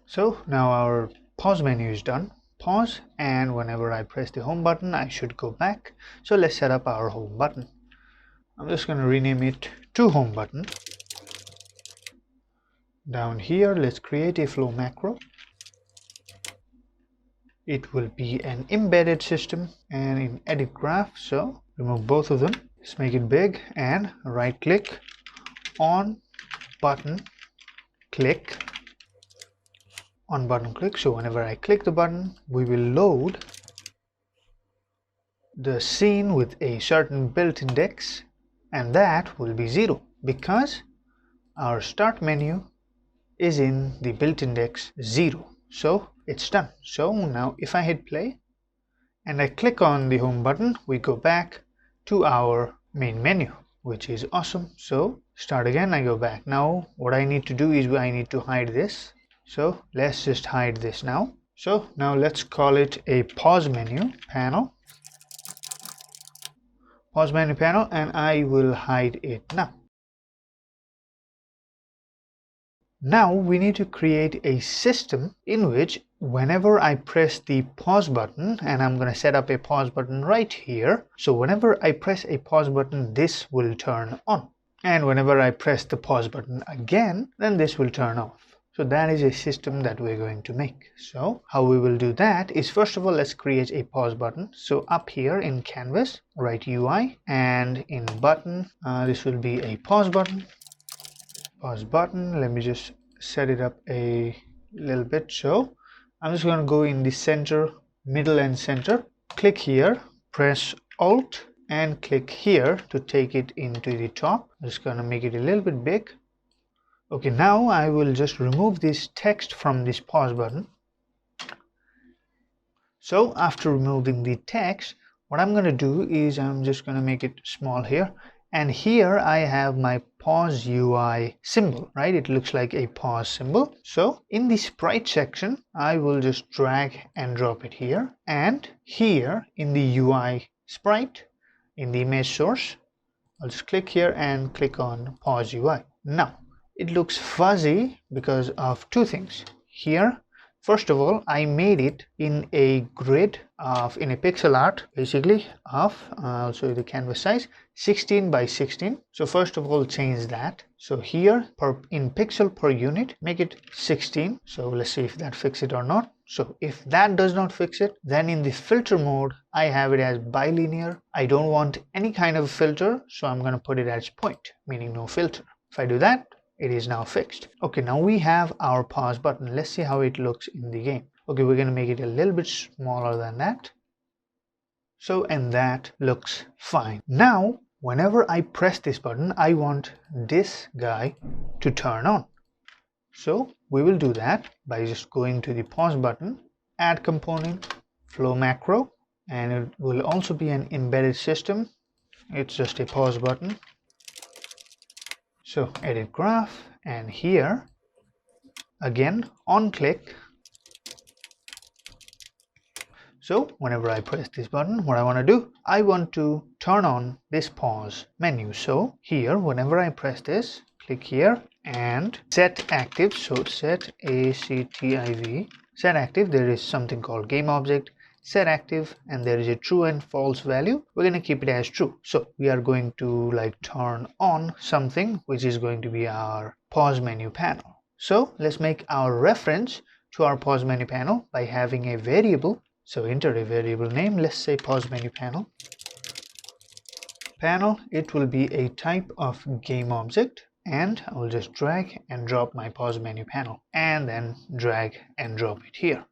So now our pause menu is done. Pause, and whenever I press the home button, I should go back. So let's set up our home button. I'm just going to rename it to home button. Down here, let's create a flow macro. It will be an embedded system and in edit graph. So remove both of them. Let's make it big and right click on button click. On button click, so whenever I click the button, we will load the scene with a certain built index, and that will be 0 because our start menu is in the built index 0. So it's done. So now if I hit play and I click on the home button, we go back to our main menu, which is awesome. So start again, I go back. Now what I need to do is I need to hide this. So let's just hide this now. So now let's call it a pause menu panel. Pause menu panel, and I will hide it now. Now we need to create a system in which whenever I press the pause button, and I'm going to set up a pause button right here. So whenever I press a pause button, this will turn on. And whenever I press the pause button again, then this will turn off. So that is a system that we're going to make. So how we will do that is, first of all, let's create a pause button. So up here in canvas, write UI, and in button, this will be a pause button. Pause button. Let me just set it up a little bit. So I'm just going to go in the center, middle and center. Click here, press Alt and click here to take it into the top. I'm just going to make it a little bit big. Okay, now I will just remove this text from this pause button. So after removing the text, what I'm going to do is I'm just going to make it small here. And here I have my pause UI symbol, right? It looks like a pause symbol. So in the sprite section, I will just drag and drop it here. And here in the UI sprite, in the image source, I'll just click here and click on pause UI. Now, it looks fuzzy because of two things. Here, first of all, I made it in a grid in a pixel art, basically of, I'll show you the canvas size, 16 by 16. So first of all, change that. So here, in pixel per unit, make it 16. So let's see if that fixes it or not. So if that does not fix it, then in the filter mode, I have it as bilinear. I don't want any kind of filter, so I'm going to put it as point, meaning no filter. If I do that, it is now fixed. Okay, now we have our pause button. Let's see how it looks in the game. Okay, we're going to make it a little bit smaller than that. So, and that looks fine. Now, whenever I press this button, I want this guy to turn on. So we will do that by just going to the pause button, add component, flow macro, and it will also be an embedded system. It's just a pause button. So edit graph, and here again on click. So whenever I press this button, what I want to do, I want to turn on this pause menu. So here, whenever I press this, click here and set active. So set active, set active. There is something called game object, set active, and there is a true and false value. We're going to keep it as true. So we are going to like turn on something, which is going to be our pause menu panel. So let's make our reference to our pause menu panel by having a variable. So enter a variable name, let's say pause menu panel. Panel, it will be a type of game object, and I will just drag and drop my pause menu panel and then drag and drop it here.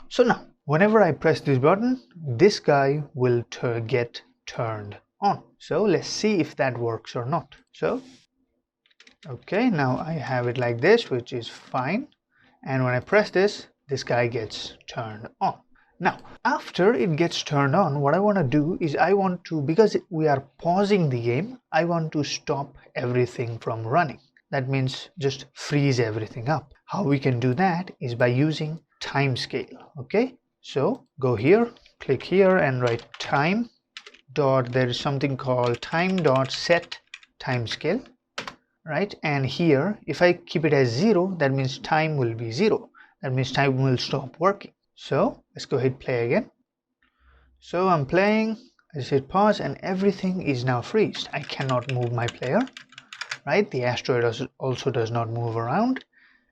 So now whenever I press this button, this guy will get turned on. So let's see if that works or not. So okay, now I have it like this, which is fine, and when I press this, this guy gets turned on. Now after it gets turned on, what I want to do is I want to, because we are pausing the game, I want to stop everything from running. That means just freeze everything up. How we can do that is by using time scale. Okay, so go here, click here and write time dot, there is something called time dot set time scale, right? And here if I keep it as 0, that means time will be 0. That means time will stop working. So let's go ahead and play again. So I'm playing, I just hit pause and everything is now freezed. I cannot move my player, right? The asteroid also does not move around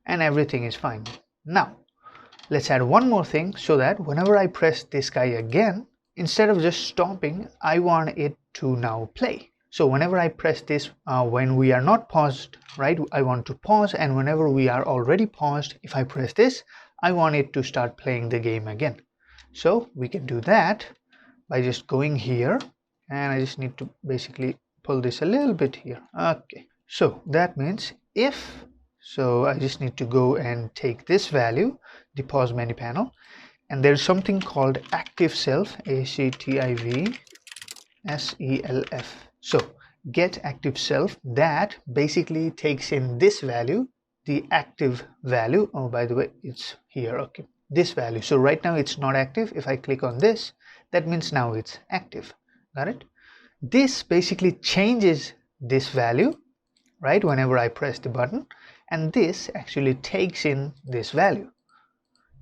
and everything is fine. Now let's add one more thing so that whenever I press this guy again, instead of just stopping, I want it to now play. So whenever I press this, when we are not paused, right, I want to pause, and whenever we are already paused, if I press this, I want it to start playing the game again. So we can do that by just going here, and I just need to basically pull this a little bit here. Okay, so that means if, so I just need to go and take this value, the pause menu panel, and there's something called active self, active self. So get active self, that basically takes in this value, the active value. Oh, by the way, it's here. Okay, this value. So right now it's not active. If I click on this, that means now it's active. Got it? This basically changes this value, right, whenever I press the button, and this actually takes in this value.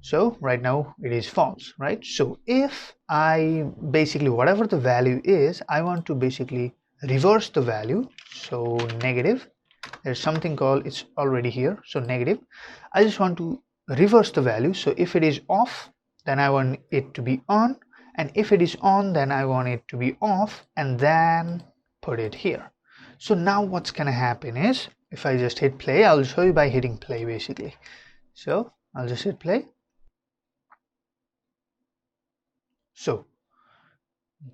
So right now it is false, right? So if I basically, whatever the value is, I want to basically reverse the value. So negative, there's something called, it's already here, so negative. I just want to reverse the value. So if it is off, then I want it to be on, and if it is on, then I want it to be off, and then put it here. So now what's gonna happen is, if I just hit play, I'll show you by hitting play basically. So I'll just hit play. So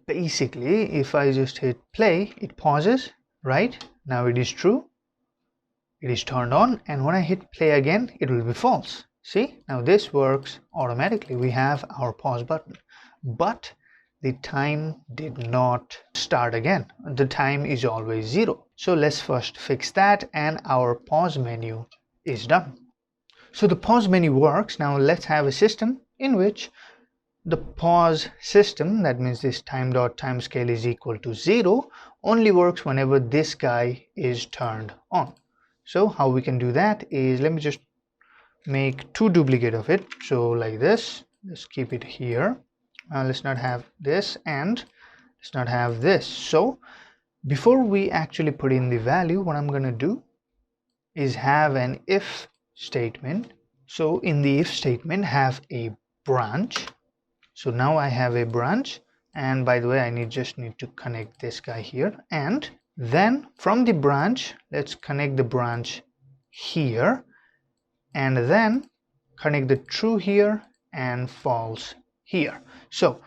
basically if I just hit play, it pauses, right? Now it is true, it is turned on, and when I hit play again, it will be false. See, now this works automatically. We have our pause button, but the time did not start again. The time is always 0. So let's first fix that, and our pause menu is done. So the pause menu works. Now let's have a system in which the pause system, that means this time.timescale is equal to 0, only works whenever this guy is turned on. So how we can do that is, let me just make 2 duplicate of it. So like this, let's keep it here. Let's not have this, and let's not have this. So before we actually put in the value, what I'm going to do is have an if statement So in the if statement, have a branch. So now I have a branch, and by the way, I just need to connect this guy here, and then from the branch, let's connect the branch here, and then connect the true here and false here. So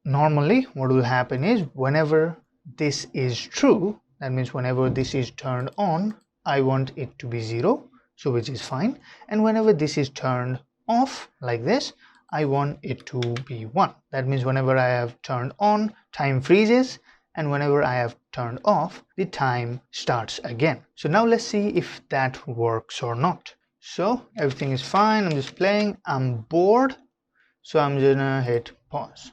normally what will happen is whenever this is true, that means whenever this is turned on, I want it to be 0, so which is fine, and whenever this is turned off like this, I want it to be 1. That means whenever I have turned on, time freezes, and whenever I have turned off, the time starts again. So now let's see if that works or not. So everything is fine, I'm just playing, I'm bored, so I'm gonna hit pause.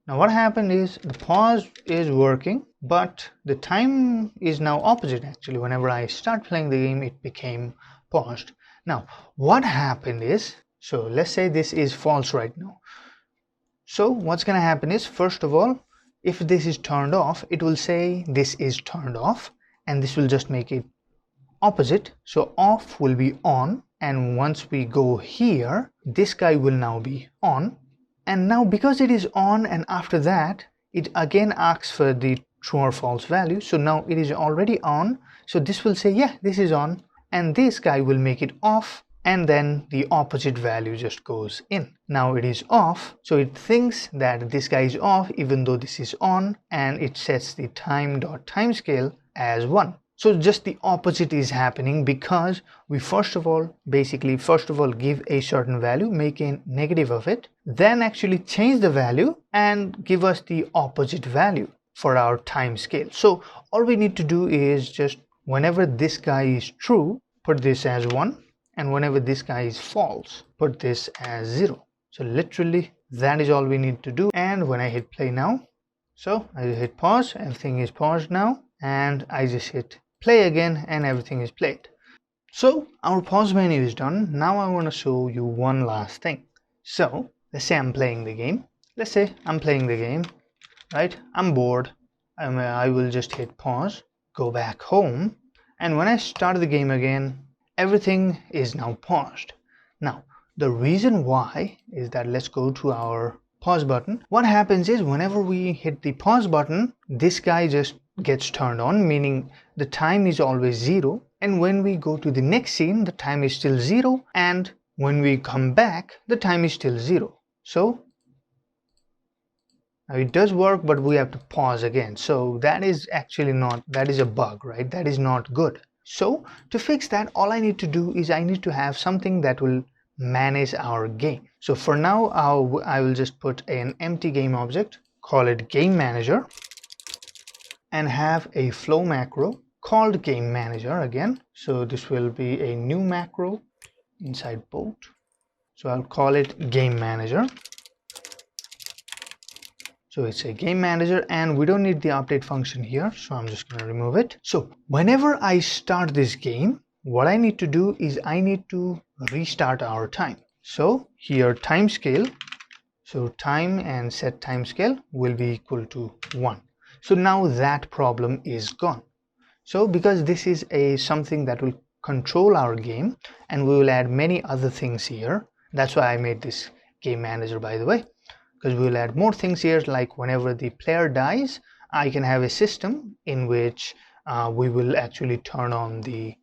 Now what happened is the pause is working, but the time is now opposite actually. Whenever I start playing the game, it became paused. Now what happened is, so let's say this is false right now. So what's gonna happen is, first of all, if this is turned off, it will say this is turned off, and this will just make it opposite. So off will be on, and once we go here, this guy will now be on. And now because it is on, and after that it again asks for the true or false value, so now it is already on, so this will say yeah, this is on, and this guy will make it off, and then the opposite value just goes in. Now it is off, so it thinks that this guy is off even though this is on, and it sets the time.timescale as 1. So just the opposite is happening, because we first of all give a certain value, make a negative of it, then actually change the value and give us the opposite value for our time scale. So all we need to do is just whenever this guy is true, put this as 1, and whenever this guy is false, put this as 0. So literally that is all we need to do. And when I hit play now, so I hit pause, everything is paused now, and I just hit play again and everything is played. So our pause menu is done. Now I want to show you one last thing. So let's say I'm playing the game. Right? I'm bored. I will just hit pause, go back home, and when I start the game again, everything is now paused. Now the reason why is that, let's go to our pause button. What happens is whenever we hit the pause button, this guy just gets turned on, meaning the time is always 0, and when we go to the next scene, the time is still 0, and when we come back, the time is still 0. So now it does work, but we have to pause again. So that is actually not, that is a bug, right? That is not good. So to fix that, all I need to do is I need to have something that will manage our game. So for now, I will just put an empty game object, call it game manager, and have a flow macro called game manager again. So this will be a new macro inside bolt. So I'll call it game manager. So it's a game manager, and we don't need the update function here, so I'm just going to remove it. So whenever I start this game, what I need to do is I need to restart our time. So here time scale, so time and set time scale will be equal to 1. So now that problem is gone. So because this is something that will control our game, and we will add many other things here. That's why I made this game manager, by the way, because we will add more things here, like whenever the player dies, I can have a system in which we will actually turn on the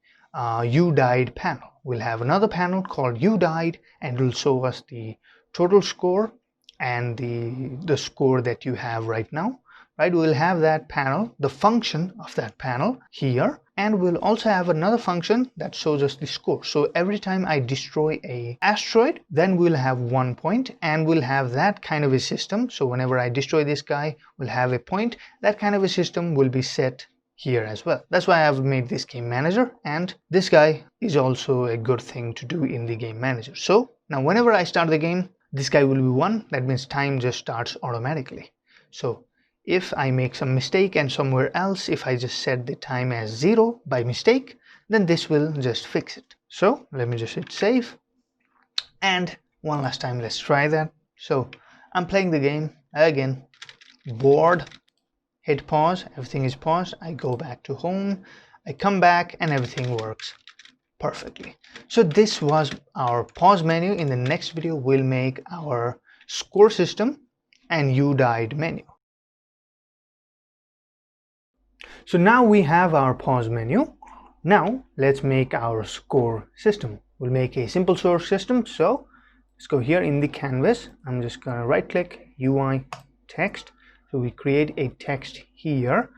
you died panel. We'll have another panel called you died, and it will show us the total score and the score that you have right now. Right, we'll have that panel, the function of that panel here, and we'll also have another function that shows us the score. So every time I destroy a asteroid, then we'll have 1 point, and we'll have that kind of a system. So whenever I destroy this guy, we'll have a point. That kind of a system will be set here as well. That's why I've made this game manager, and this guy is also a good thing to do in the game manager. So now whenever I start the game, this guy will be 1. That means time just starts automatically. So if I make some mistake and somewhere else, if I just set the time as 0 by mistake, then this will just fix it. So let me just hit save, and one last time let's try that. So I'm playing the game again, bored, hit pause, everything is paused, I go back to home, I come back and everything works perfectly. So this was our pause menu. In the next video, we'll make our score system and you died menu. So now we have our pause menu. Now let's make our score system. We'll make a simple source system. So let's go here in the canvas. I'm just gonna right click UI text. So we create a text here,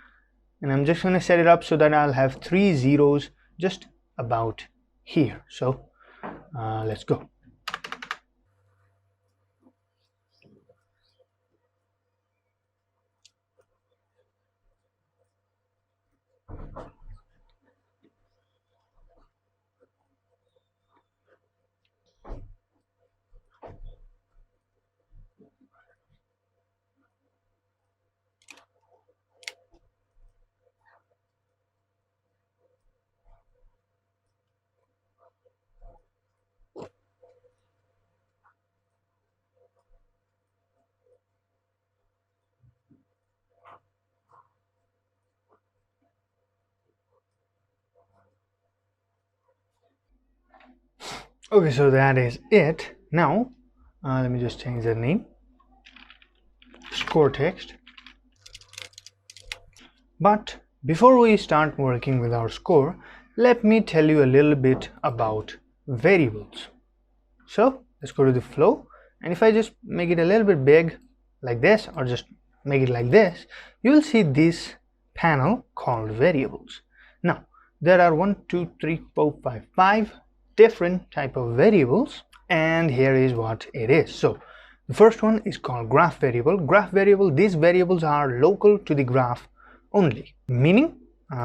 and I'm just gonna set it up so that I'll have 3 zeros just about here. So let's go. Okay, so that is it. Now let me just change the name, score text. But before we start working with our score, let me tell you a little bit about variables. So let's go to the flow, and if I just make it a little bit big like this, or just make it like this, you will see this panel called variables. Now there are 5 different type of variables, and here is what it is. So the first one is called graph variable. Graph variable, these variables are local to the graph only, meaning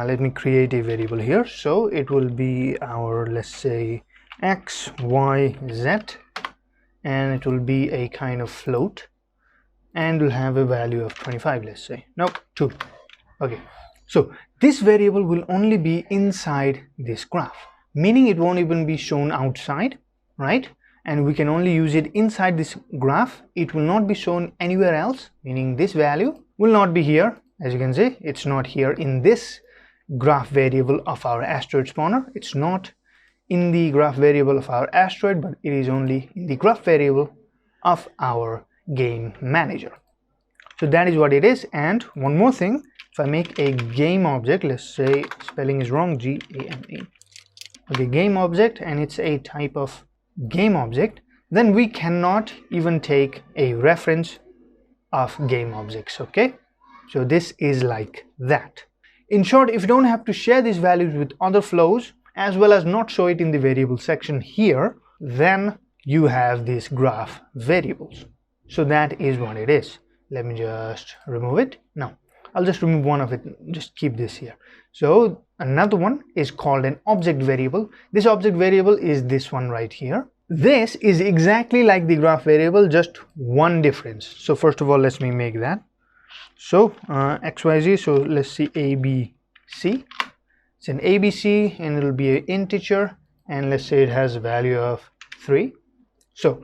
let me create a variable here. So it will be our, let's say, x, y, z, and it will be a kind of float, and will have a value of 25, let's say. Nope, 2. Okay, so this variable will only be inside this graph, meaning it won't even be shown outside, right? And we can only use it inside this graph. It will not be shown anywhere else, meaning this value will not be here. As you can see, it's not here in this graph variable of our asteroid spawner. It's not in the graph variable of our asteroid, but it is only in the graph variable of our game manager. So that is what it is. And one more thing, if I make a game object, let's say, spelling is wrong, G-A-M-E, okay, game object, and it's a type of game object, then we cannot even take a reference of game objects. Okay, so this is like that. In short, if you don't have to share these values with other flows, as well as not show it in the variable section here, then you have these graph variables. So that is what it is. Let me just remove it. Now I'll just remove one of it, just keep this here. So another one is called an object variable. This object variable is this one right here. This is exactly like the graph variable, just one difference. So first of all, let me make that. So xyz, so let's see, abc. It's an abc, and it'll be an integer, and let's say it has a value of 3. So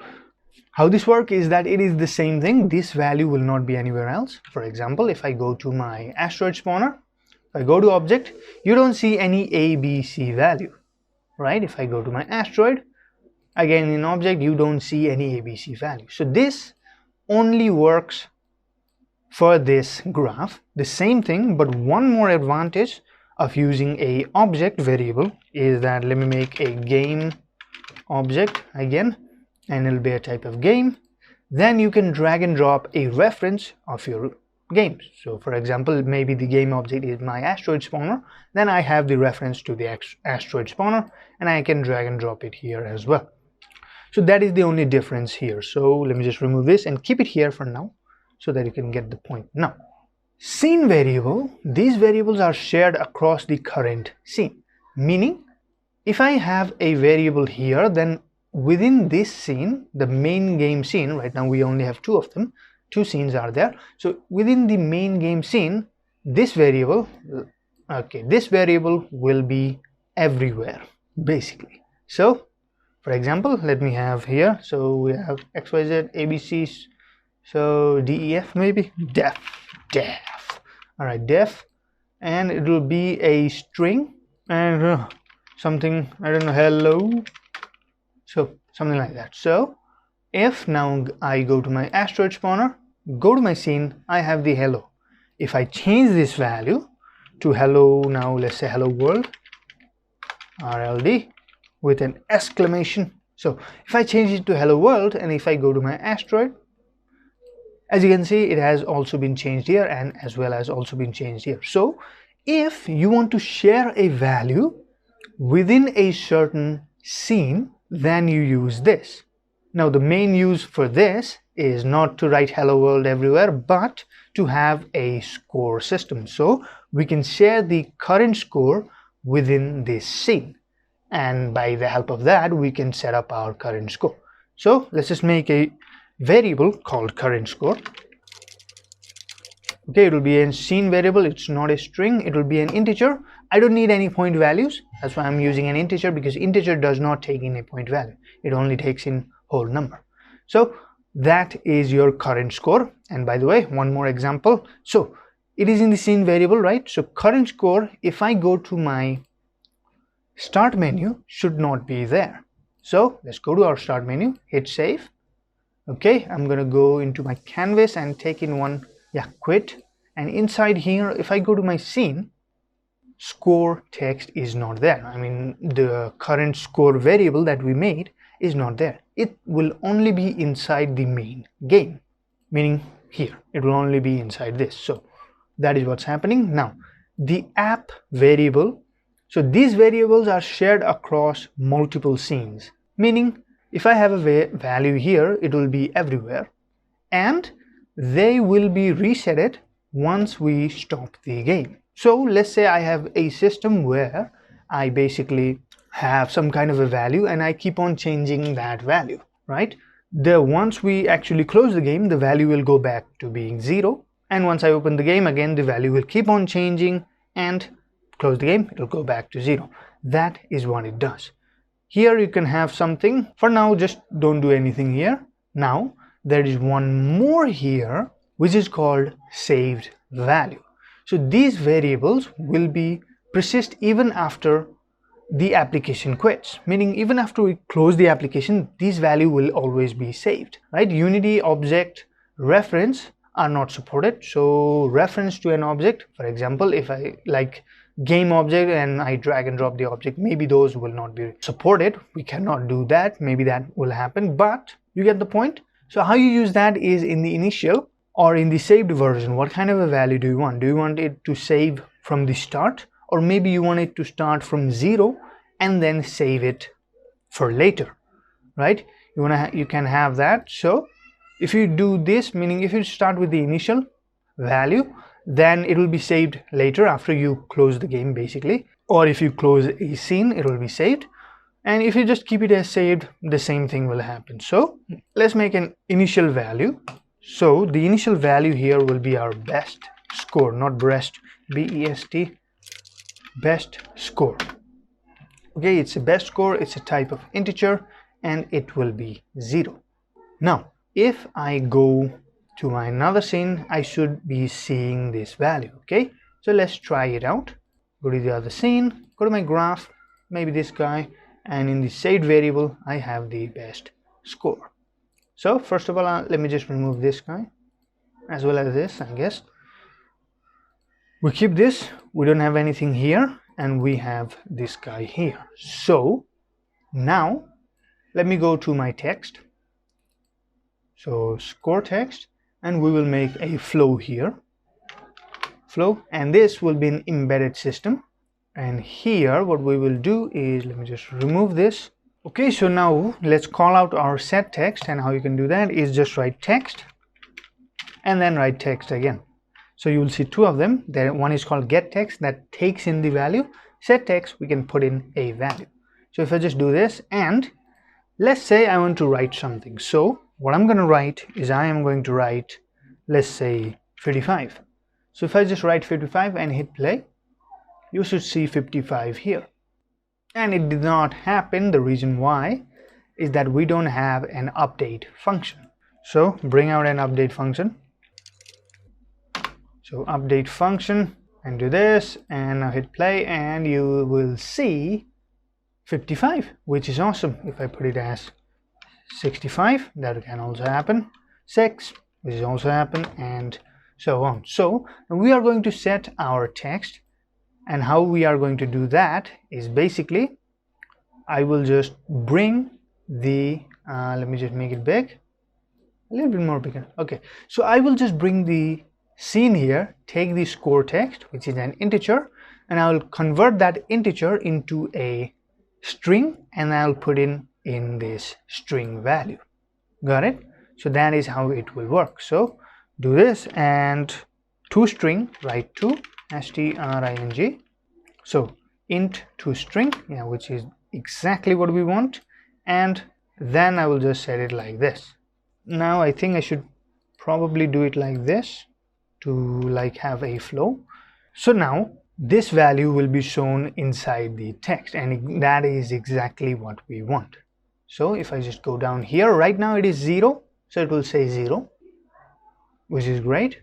how this works is that it is the same thing. This value will not be anywhere else. For example, if I go to my asteroid spawner, if I go to object, you don't see any abc value, right? If I go to my asteroid, again in object, you don't see any abc value. So this only works for this graph. The same thing, but one more advantage of using a object variable is that, let me make a game object again, and it'll be a type of game. Then you can drag and drop a reference of your games. So for example, maybe the game object is my asteroid spawner, then I have the reference to the asteroid spawner, and I can drag and drop it here as well. So that is the only difference here. So let me just remove this and keep it here for now, so that you can get the point. Now, scene variable, these variables are shared across the current scene, meaning if I have a variable here, then within this scene, the main game scene, right now we only have 2 of them, 2 scenes are there. So within the main game scene, this variable, okay, this variable will be everywhere basically. So for example, let me have here, so we have xyz, abc, so def, maybe def, all right, def, and it will be a string, and something, I don't know, hello. So something like that. So if now I go to my asteroid spawner, go to my scene, I have the hello. If I change this value to hello, now let's say hello world, RLD with an exclamation. So if I change it to hello world, and if I go to my asteroid, as you can see, it has also been changed here, and as well as also been changed here. So if you want to share a value within a certain scene, then you use this. Now the main use for this is not to write hello world everywhere, but to have a score system. So we can share the current score within this scene, and by the help of that we can set up our current score. So let's just make a variable called current score. Okay, it will be a scene variable, it's not a string, it will be an integer. I don't need any point values, that's why I'm using an integer, because integer does not take in a point value, it only takes in whole number. So that is your current score. And by the way, one more example. So it is in the scene variable, right? So current score, if I go to my start menu, should not be there. So let's go to our start menu, hit save. Okay, I'm gonna go into my canvas and take in one, quit. And inside here, if I go to my scene, score text is not there. I mean, the current score variable that we made is not there. It will only be inside the main game, meaning here it will only be inside this. So that is what's happening. Now the app variable, so these variables are shared across multiple scenes, meaning if I have a value here, it will be everywhere, and they will be resetted once we stop the game. So let's say I have a system where I basically have some kind of a value and I keep on changing that value, right? Once we actually close the game, the value will go back to being 0, and once I open the game again, the value will keep on changing, and close the game, it will go back to 0. That is what it does. Here you can have something. For now, just don't do anything here. Now there is one more here, which is called saved value. So these variables will be persist even after the application quits, meaning even after we close the application, these value will always be saved, right? Unity object reference are not supported. So reference to an object, for example, if I like game object and I drag and drop the object, maybe those will not be supported. We cannot do that. Maybe that will happen, but you get the point. So how you use that is in the initial or in the saved version. What kind of a value do you want? Do you want it to save from the start, or maybe you want it to start from 0 and then save it for later, right? You can have that. So if you do this, meaning if you start with the initial value, then it will be saved later after you close the game basically, or if you close a scene, it will be saved. And if you just keep it as saved, the same thing will happen. So let's make an initial value. So the initial value here will be our best score, not breast, B-E-S-T, best score. Okay, it's a best score, it's a type of integer, and it will be 0. Now if I go to my another scene, I should be seeing this value. Okay, so let's try it out. Go to the other scene, go to my graph, maybe this guy, and in the saved variable I have the best score. So first of all, let me just remove this guy as well as this. I guess we keep this, we don't have anything here, and we have this guy here. So now let me go to my text, so score text, and we will make a flow here, flow, and this will be an embedded system. And here what we will do is, let me just remove this. Okay, so now let's call out our set text, and how you can do that is just write text and then write text again. So you will see two of them. There, one is called get text, that takes in the value. Set text, we can put in a value. So if I just do this, and let's say I want to write something. So what I'm going to write is, I am going to write, let's say 55. So if I just write 55 and hit play, you should see 55 here. And it did not happen. The reason why is that we don't have an update function. So bring out an update function. So update function, and do this, and now hit play, and you will see 55, which is awesome. If I put it as 65, that can also happen. 6, which is also happen, and so on. So we are going to set our text, and how we are going to do that is basically I will just bring the let me just make it big, a little bit more bigger. Okay, so I will just bring the scene here, take the score text, which is an integer, and I will convert that integer into a string, and I'll put in this string value. Got it? So that is how it will work. So do this, and toString, write to string. So int toString, yeah, which is exactly what we want, and then I will just set it like this. Now I think I should probably do it like this to like have a flow. So now this value will be shown inside the text, and that is exactly what we want. So if I just go down here, right now it is 0, so it will say 0, which is great.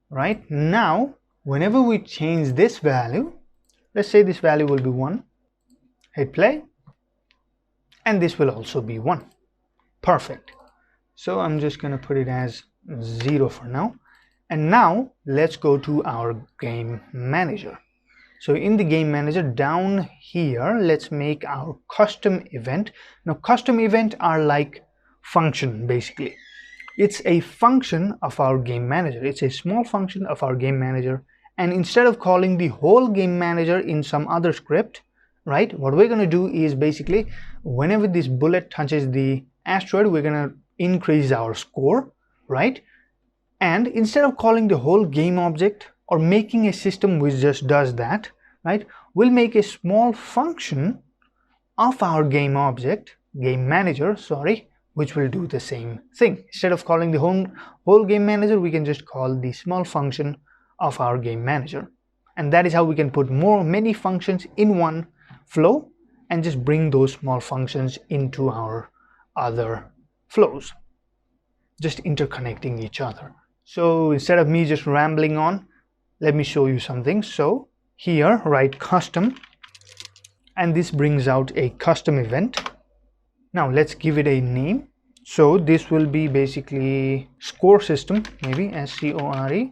Right now, whenever we change this value, let's say this value will be 1, hit play, and this will also be 1. Perfect. So I'm just going to put it as 0 for now. And now let's go to our game manager. So in the game manager down here, let's make our custom event. Now custom event are like function basically. It's a function of our game manager. It's a small function of our game manager. And instead of calling the whole game manager in some other script, right, what we're going to do is basically whenever this bullet touches the asteroid, we're going to increase our score, right? And instead of calling the whole game object or making a system which just does that, right, we'll make a small function of our game manager, which will do the same thing. Instead of calling the whole game manager, we can just call the small function of our game manager. And that is how we can put many functions in one flow and just bring those small functions into our other flows, just interconnecting each other. So instead of me just rambling on, let me show you something. So here write custom, and this brings out a custom event. Now let's give it a name. So this will be basically score system, maybe SCORESYSTEM,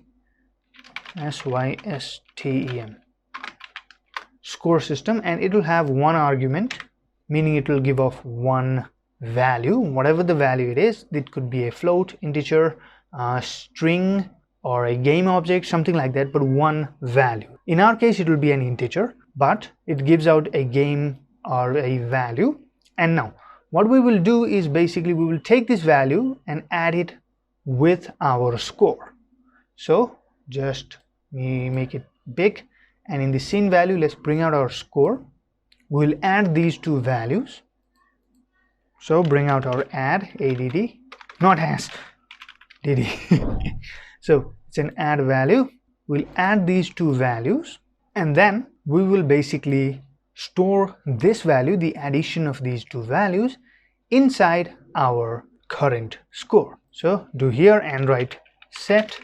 score system, and it will have one argument, meaning it will give off one value, whatever the value it is. It could be a float, integer, string, or a game object, something like that, but one value. In our case it will be an integer, but it gives out a game or a value. And now what we will do is basically we will take this value and add it with our score. So just make it big, and in the scene value let's bring out our score. We'll add these two values. So bring out our add, not as dd. So it's an add value. We'll add these two values, and then we will basically store this value, the addition of these two values, inside our current score. So do here and write set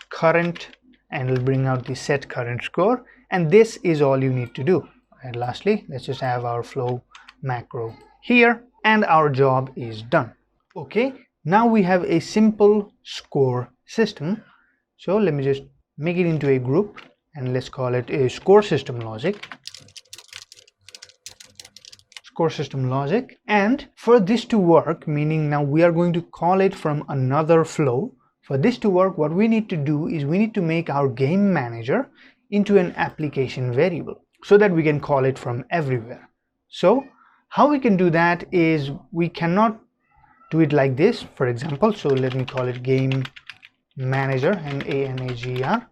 current, and it'll bring out the set current score, and this is all you need to do. And lastly, let's just have our flow macro here, and our job is done. Okay, now we have a simple score system. So let me just make it into a group, and let's call it a score system logic. Score system logic. And for this to work, meaning now we are going to call it from another flow. For this to work, what we need to do is we need to make our game manager into an application variable so that we can call it from everywhere. So how we can do that is we cannot do it like this, for example. So let me call it game manager, MANAGER.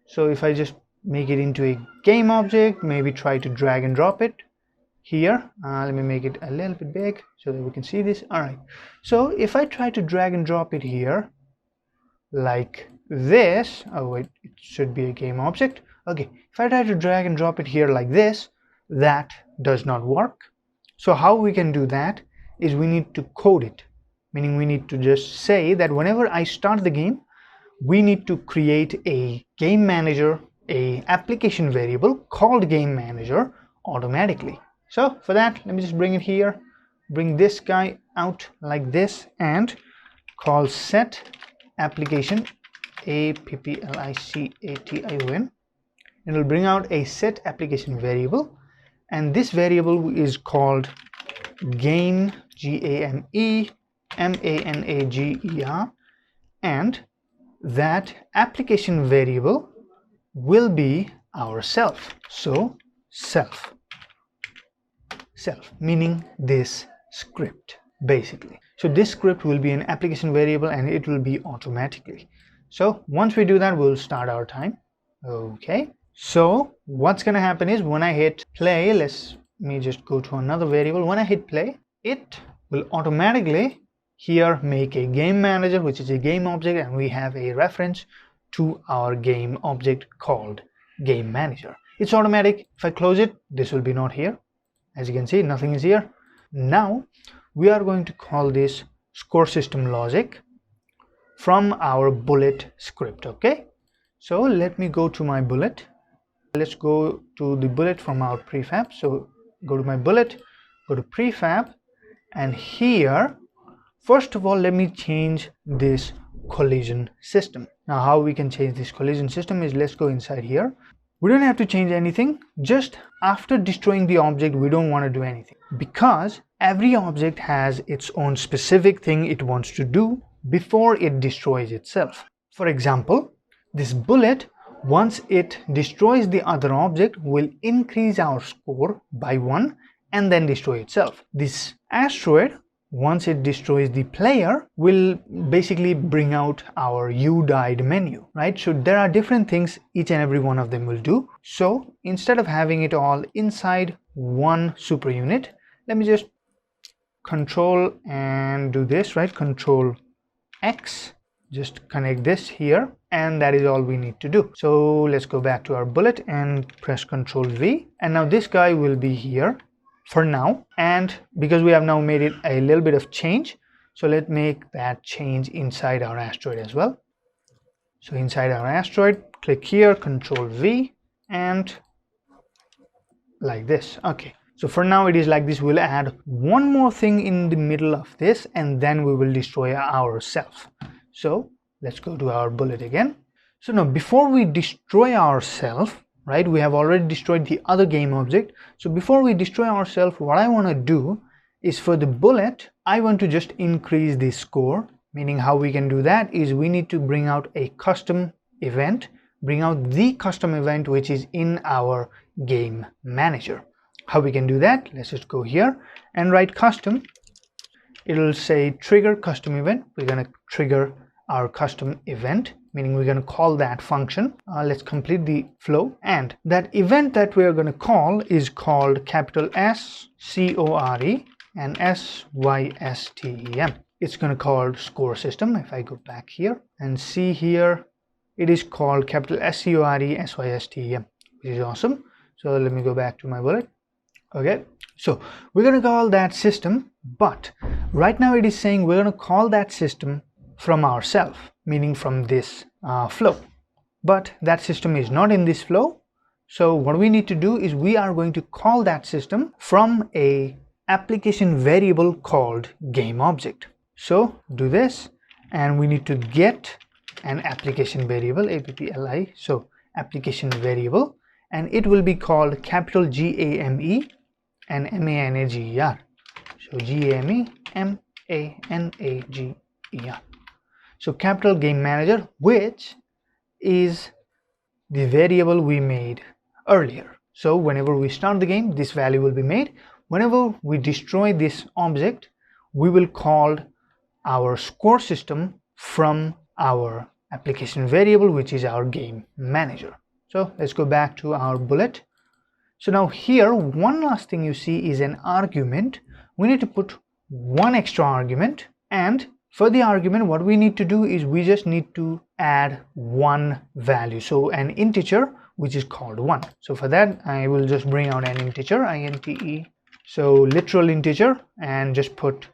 So if I just make it into a game object, maybe try to drag and drop it here. Let me make it a little bit big so that we can see this. All right, so if I try to drag and drop it here like this, oh wait, it should be a game object. Okay, if I try to drag and drop it here like this, that does not work. So how we can do that is we need to code it, meaning we need to just say that whenever I start the game, we need to create a game manager, a application variable called game manager automatically. So for that, let me just bring it here, bring this guy out like this, and call set application application. It will bring out a set application variable, and this variable is called game, GAME, and that application variable will be our self. So self meaning this script basically. So this script will be an application variable and it will be automatically. So once we do that, we'll start our time. Okay, so what's gonna happen is when I hit play, let me just go to another variable. When I hit play, it will automatically here make a game manager, which is a game object, and we have a reference to our game object called game manager. It's automatic. If I close it, this will be not here. As you can see, nothing is here. Now we are going to call this score system logic from our bullet script. Okay, so let me go to my bullet. Let's go to the bullet from our prefab. So go to my bullet, go to prefab, and here first of all let me change this collision system. Now how we can change this collision system is, let's go inside here. We don't have to change anything. Just after destroying the object, we don't want to do anything, because every object has its own specific thing it wants to do before it destroys itself. For example, this bullet, once it destroys the other object, will increase our score by 1 and then destroy itself. This asteroid, once it destroys the player, will basically bring out our you died menu, right? So there are different things each and every one of them will do. So instead of having it all inside one super unit, let me just control and do this, right? Control X, just connect this here, and that is all we need to do. So let's go back to our bullet and press Control V, and now this guy will be here for now. And because we have now made it a little bit of change, so let's make that change inside our asteroid as well. So inside our asteroid, click here, Control V, and like this. Okay, so for now it is like this. We'll add one more thing in the middle of this, and then we will destroy ourselves. So let's go to our bullet again. So now before we destroy ourselves, right, we have already destroyed the other game object. So before we destroy ourselves, what I want to do is, for the bullet, I want to just increase the score. Meaning how we can do that is we need to bring out a custom event, bring out the custom event which is in our game manager. How we can do that? Let's just go here and write custom. It will say trigger custom event. We're going to trigger our custom event, meaning we're going to call that function. Let's complete the flow, and that event that we are going to call is called capital SCORE and SYSTEM. It's going to call score system. If I go back here and see here, it is called capital SCORE SYSTEM, which is awesome. So let me go back to my bullet. Okay, so we're going to call that system, but right now it is saying we're going to call that system from ourselves, meaning from this flow, but that system is not in this flow. So what we need to do is we are going to call that system from a application variable called game object. So do this, and we need to get an application variable, appli, so application variable, and it will be called capital GAME and MANAGER. So GAME MANAGER. So capital game manager, which is the variable we made earlier. So whenever we start the game, this value will be made. Whenever we destroy this object, we will call our score system from our application variable, which is our game manager. So let's go back to our bullet. So now here, one last thing you see is an argument. We need to put one extra argument, and for the argument, what we need to do is we just need to add one value, so an integer which is called 1. So for that, I will just bring out an integer, INTE, so literal integer, and just put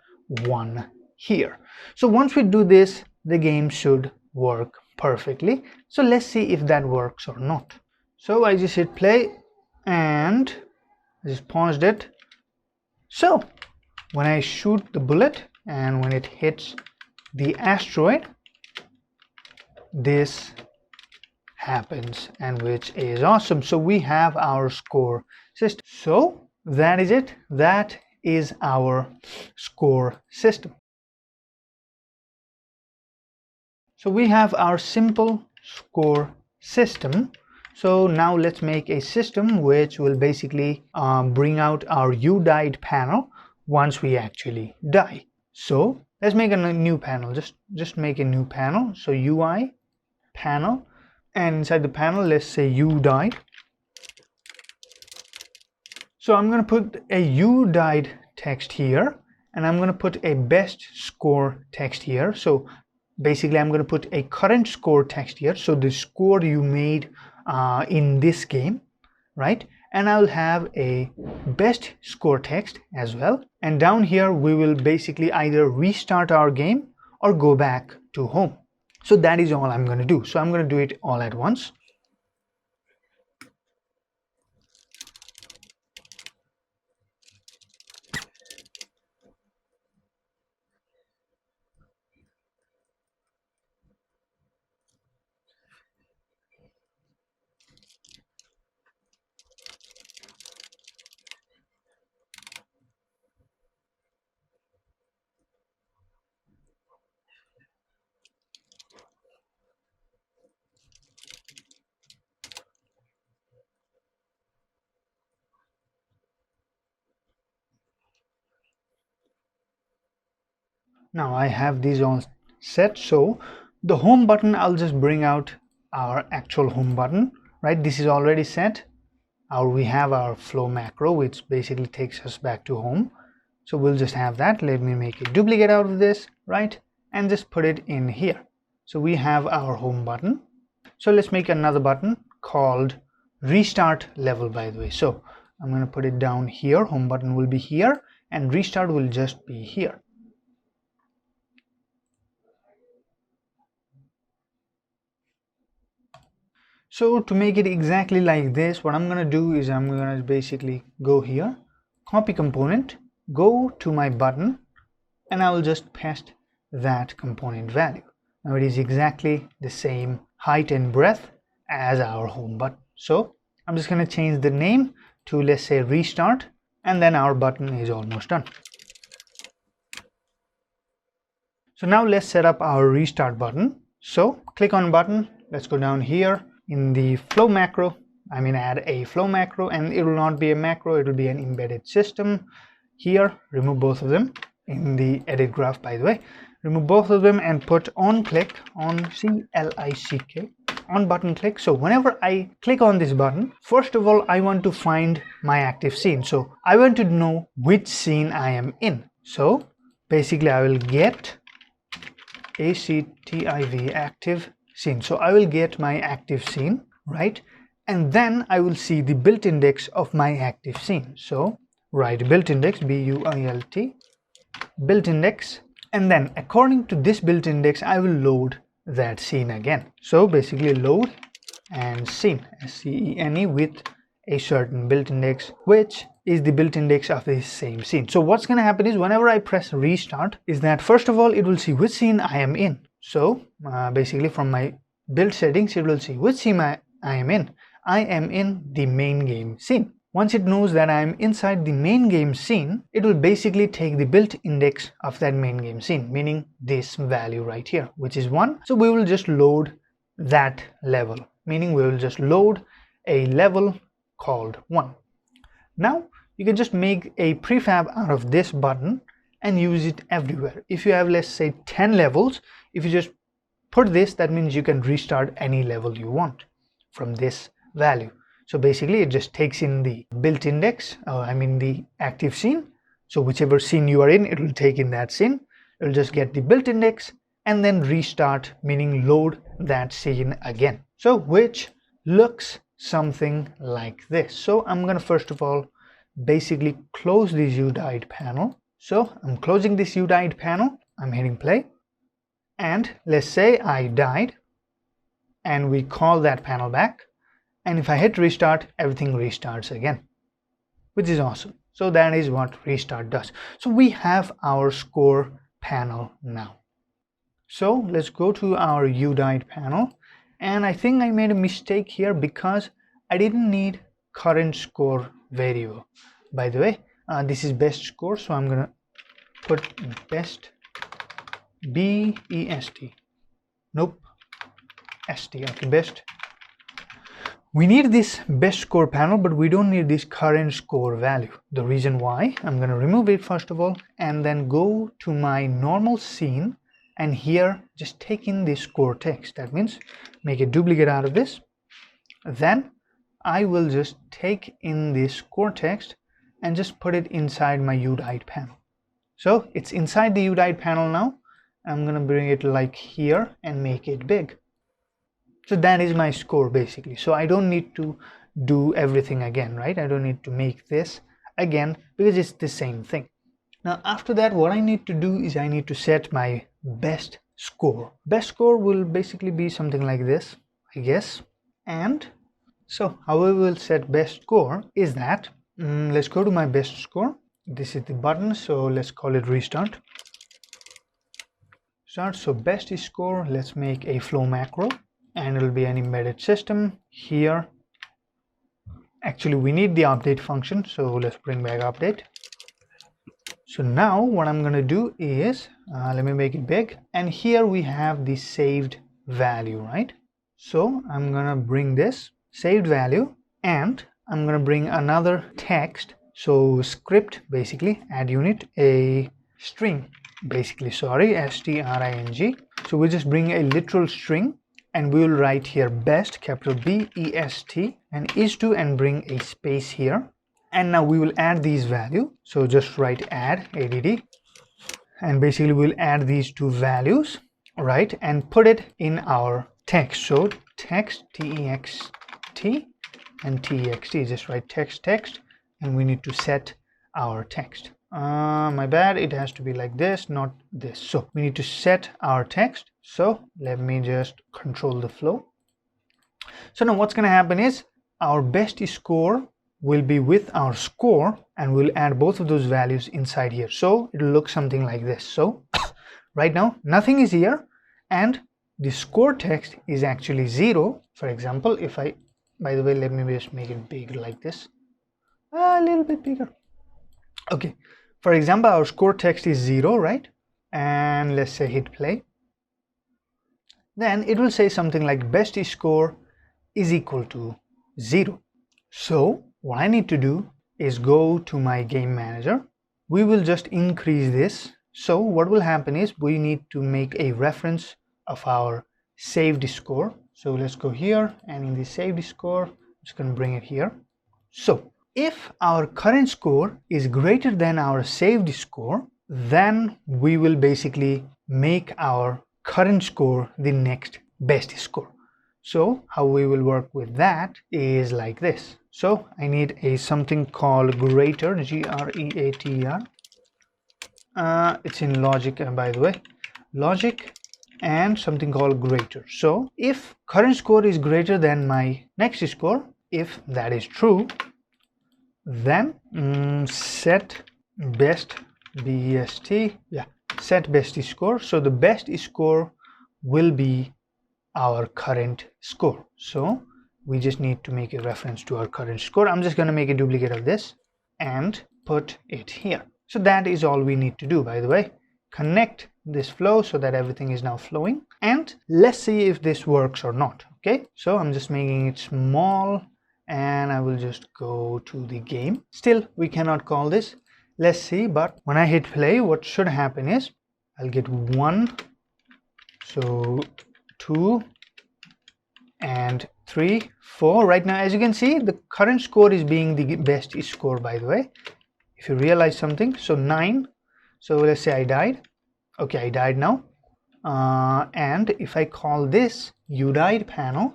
1 here. So once we do this, the game should work perfectly. So let's see if that works or not. So I just hit play and I just paused it. So when I shoot the bullet and when it hits the asteroid, this happens, and which is awesome. So we have our score system. So that is it. That is our score system. So we have our simple score system. So now let's make a system which will basically bring out our you died panel once we actually die. So let's make a new panel. Just make a new panel. So UI panel, and inside the panel let's say you died. So I'm going to put a you died text here, and I'm going to put a best score text here. So basically I'm going to put a current score text here, so the score you made in this game, right? And I'll have a best score text as well, and down here we will basically either restart our game or go back to home. So that is all I'm going to do. So I'm going to do it all at once. Now I have these all set. So the home button, I'll just bring out our actual home button, right? This is already set. We have our flow macro, which basically takes us back to home. So we'll just have that. Let me make a duplicate out of this, right? And just put it in here. So we have our home button. So let's make another button called restart level, by the way. So I'm going to put it down here. Home button will be here and restart will just be here. So to make it exactly like this, what I'm going to do is I'm going to basically go here, copy component, go to my button, and I will just paste that component value. Now it is exactly the same height and breadth as our home button. So I'm just going to change the name to, let's say, restart, and then our button is almost done. So now let's set up our restart button. So click on button, let's go down here in the flow macro, add a flow macro, and it will not be a macro, it will be an embedded system. Here, remove both of them in the edit graph, by the way. Remove both of them and put on click, on C-L-I-C-K, on button click. So whenever I click on this button, first of all, I want to find my active scene. So I want to know which scene I am in. So basically I will get active active scene. So I will get my active scene, right? And then I will see the built index of my active scene. So write built index, B-U-I-L-T, built index, and then according to this built index I will load that scene again. So basically load and scene, S-C-E-N-E, with a certain built index, which is the built index of the same scene. So what's going to happen is whenever I press restart, is that first of all it will see which scene I am in. So basically from my build settings it will see which scene I am in. I am in the main game scene. Once it knows that I am inside the main game scene, it will basically take the built index of that main game scene, meaning this value right here, which is 1. So we will just load that level, meaning we will just load a level called 1. Now you can just make a prefab out of this button and use it everywhere. If you have, let's say, 10 levels, if you just put this, that means you can restart any level you want from this value. So basically it just takes in the built index, the active scene. So whichever scene you are in, it will take in that scene. It will just get the built index and then restart, meaning load that scene again. So which looks something like this. So I'm going to first of all basically close this UDID panel. So I'm closing this UDID panel, I'm hitting play, and let's say I died and we call that panel back, and if I hit restart, everything restarts again, which is awesome. So that is what restart does. So we have our score panel now. So let's go to our UDITE panel, and I think I made a mistake here because I didn't need current score variable. By the way, this is best score, so I'm gonna put best BEST. Nope, ST. Okay, best. We need this best score panel, but we don't need this current score value. The reason why, I'm gonna remove it first of all, and then go to my normal scene, and here just take in this score text. That means make a duplicate out of this. Then I will just take in this score text and just put it inside my UDITE panel. So it's inside the UDITE panel now. I'm gonna bring it like here and make it big. So that is my score basically. So I don't need to do everything again, right? I don't need to make this again because it's the same thing. Now after that, what I need to do is I need to set my best score. Best score will basically be something like this, I guess. And so how we will set best score is that, let's go to my best score. This is the button, so let's call it restart. So best is score, let's make a flow macro, and it'll be an embedded system here. Actually we need the update function, so let's bring back update. So now what I'm gonna do is let me make it big, and here we have the saved value, right? So I'm gonna bring this saved value, and I'm gonna bring another text. So script, basically add unit, a string, basically, sorry, string. So we just bring a literal string, and we will write here best, capital BEST, and is to, and bring a space here. And now we will add these value. So just write add, and basically we'll add these two values, right, and put it in our text. So text, text, and text, just write text, and we need to set our text. My bad, it has to be like this, not this. So we need to set our text. So let me just control the flow. So now what's going to happen is our best score will be with our score, and we'll add both of those values inside here. So it'll look something like this. So right now nothing is here, and the score text is actually 0. For example, if I, by the way, let me just make it bigger like this, a little bit bigger. Okay, for example, our score text is 0, right? And let's say hit play. Then it will say something like best score is equal to 0. So what I need to do is go to my game manager. We will just increase this. So what will happen is we need to make a reference of our saved score. So let's go here, and in the saved score, I'm just going to bring it here. So if our current score is greater than our saved score, then we will basically make our current score the next best score. So how we will work with that is like this. So I need a something called greater, greater. It's in logic, by the way, logic, and something called greater. So if current score is greater than my next score, if that is true, then set best best, set best score. So the best score will be our current score. So we just need to make a reference to our current score. I'm just going to make a duplicate of this and put it here. So that is all we need to do. By the way, connect this flow so that everything is now flowing, and let's see if this works or not. Okay, so I'm just making it small, and I will just go to the game. Still we cannot call this. Let's see, but when I hit play, what should happen is I'll get 1, so 2 and 3, 4. Right now, as you can see, the current score is being the best score, by the way, if you realize something. So 9, so let's say I died. Okay, I died now, and if I call this UDITE panel,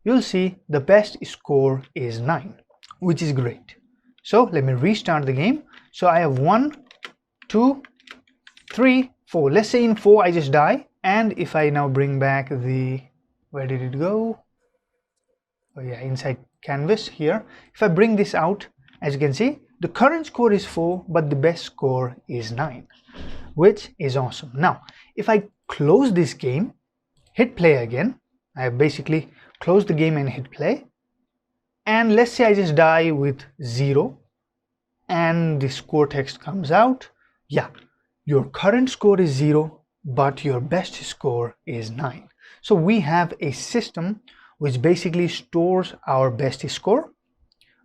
you'll see the best score is 9, which is great. So let me restart the game. So I have 1, 2, 3, 4. Let's say in 4 I just die, and if I now bring back the, where did it go? Oh yeah, inside canvas here. If I bring this out, as you can see, The current score is 4, but the best score is 9, which is awesome. Now, if I close this game, hit play again, I have basically closed the game and hit play, and let's say I just die with 0, and the score text comes out. Yeah, your current score is 0, but your best score is 9. So we have a system which basically stores our best score,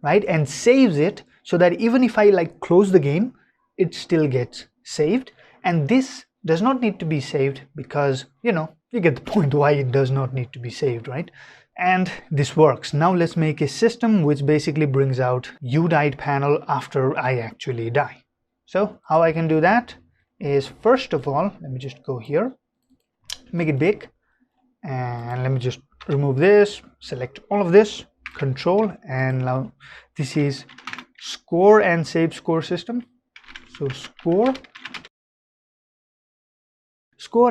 right, and saves it so that even if I close the game, it still gets saved. And this does not need to be saved because, you get the point why it does not need to be saved, right? And this works. Now let's make a system which basically brings out you died panel after I actually die. So how I can do that is, first of all, let me just go here, make it big, and let me just remove this, select all of this, control, and now this is score and save score system. So score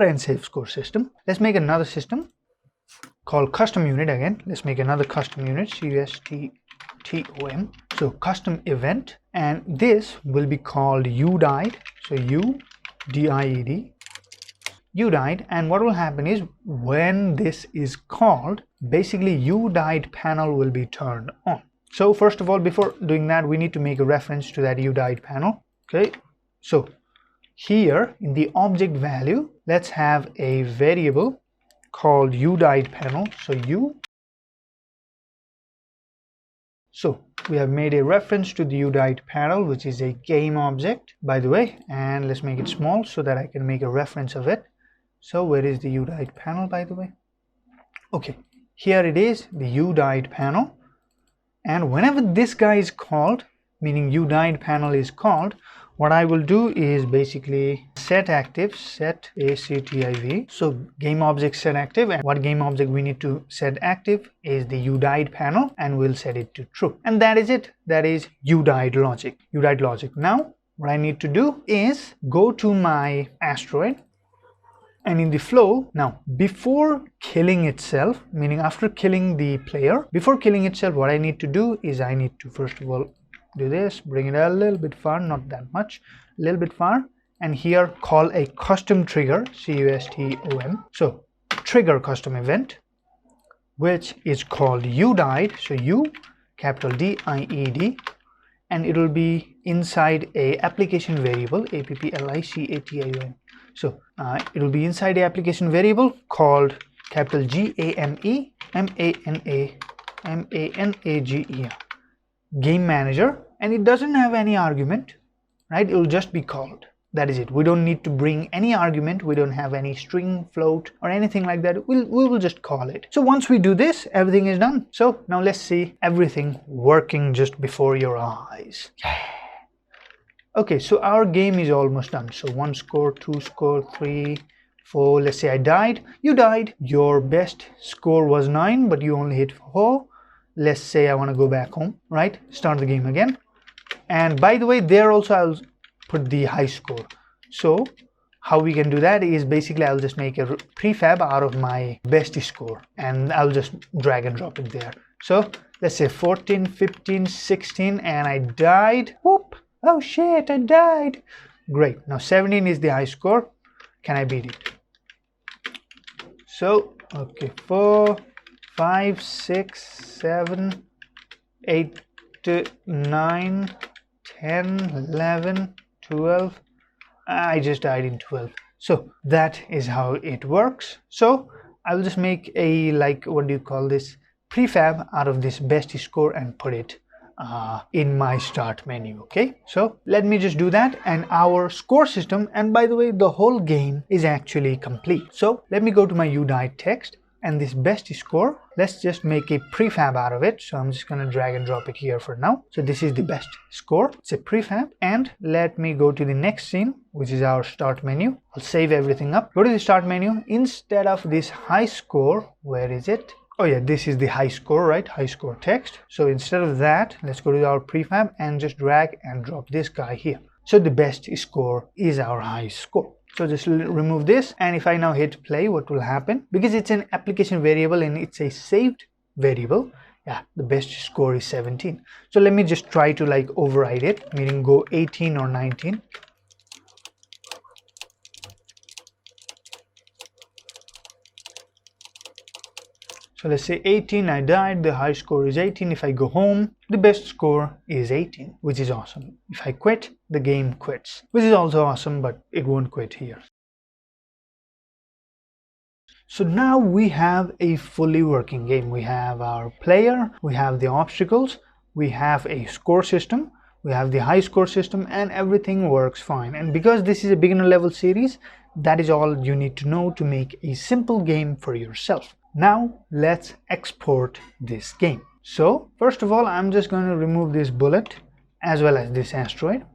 and save score system. Let's make another system called custom unit. Again, let's make another custom unit, CUSTOM. So custom event, and this will be called you died. So UDIED, you died. And what will happen is, when this is called, basically you died panel will be turned on. So first of all, before doing that, we need to make a reference to that you died panel. Okay, so here in the object value, let's have a variable called you died panel. So we have made a reference to the you died panel, which is a game object, by the way, and let's make it small so that I can make a reference of it. So where is the you died panel, by the way? Okay, here it is, the you died panel. And whenever this guy is called, meaning you died panel is called, what I will do is basically set active, set active. So game object set active, and what game object we need to set active is the you died panel, and we'll set it to true. And that is it. That is you died logic. You died logic. Now what I need to do is go to my asteroid, and in the flow, now before killing itself, meaning after killing the player, before killing itself, what I need to do is I need to first of all do this, bring it a little bit far, not that much, a little bit far, and here call a custom trigger, CUSTOM. So trigger custom event, which is called you died. So you capital DIED, and it will be inside a application variable, APPLICATION. So it will be inside a application variable called capital GAMEMANAGER, game manager, and it doesn't have any argument, right? It will just be called. That is it. We don't need to bring any argument. We don't have any string, float, or anything like that. We will just call it. So once we do this, everything is done. So now let's see everything working just before your eyes. Okay, so our game is almost done. So 1 score, 2 score, 3, 4. Let's say I died. You died. Your best score was 9, but you only hit 4. Let's say I want to go back home, right? Start the game again. And by the way, there also I'll put the high score. So how we can do that is basically I'll just make a prefab out of my best score, and I'll just drag and drop it there. So let's say 14, 15, 16, and I died. Whoop! Oh shit, I died. Great. Now 17 is the high score. Can I beat it? So, okay, 4, 5, 6, 7, 8, 9, 10, 11, 12. I just died in 12. So that is how it works. So I'll just make a, what do you call this, prefab out of this best score and put it in my start menu. Okay, so let me just do that, and our score system, and by the way, the whole game is actually complete. So let me go to my you died text, and this best score, let's just make a prefab out of it. So I'm just going to drag and drop it here for now. So this is the best score. It's a prefab, and let me go to the next scene, which is our start menu. I'll save everything up, go to the start menu. Instead of this high score, where is it? Oh yeah, this is the high score, right? High score text. So instead of that, let's go to our prefab and just drag and drop this guy here. So the best score is our high score. So just remove this, and if I now hit play, what will happen? Because it's an application variable and it's a saved variable, Yeah, the best score is 17. So let me just try to like override it, meaning go 18 or 19. So let's say 18, I died, the high score is 18. If I go home, the best score is 18, which is awesome. If I quit, the game quits, which is also awesome, but it won't quit here. So now we have a fully working game. We have our player, we have the obstacles, we have a score system, we have the high score system, and everything works fine. And because this is a beginner level series, that is all you need to know to make a simple game for yourself. Now let's export this game. So first of all, I'm just going to remove this bullet as well as this asteroid.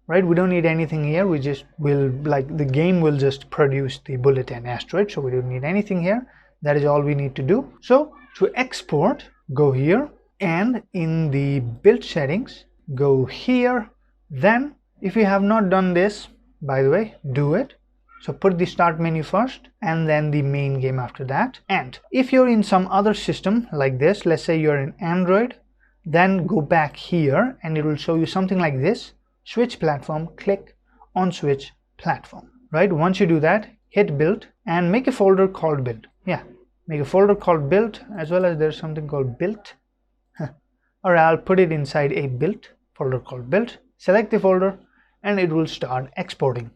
Right, we don't need anything here. We just will, like, the game will just produce the bullet and asteroid, so we don't need anything here. That is all we need to do. So to export, go here, and in the build settings, go here. Then if you have not done this, by the way, do it. So put the start menu first and then the main game after that. And if you're in some other system like this, let's say you're in Android, then go back here and it will show you something like this. Switch platform, click on switch platform. Right, once you do that, hit build and make a folder called build. Yeah, make a folder called build, as well as there's something called build. Or I'll put it inside a build folder called build. Select the folder and it will start exporting.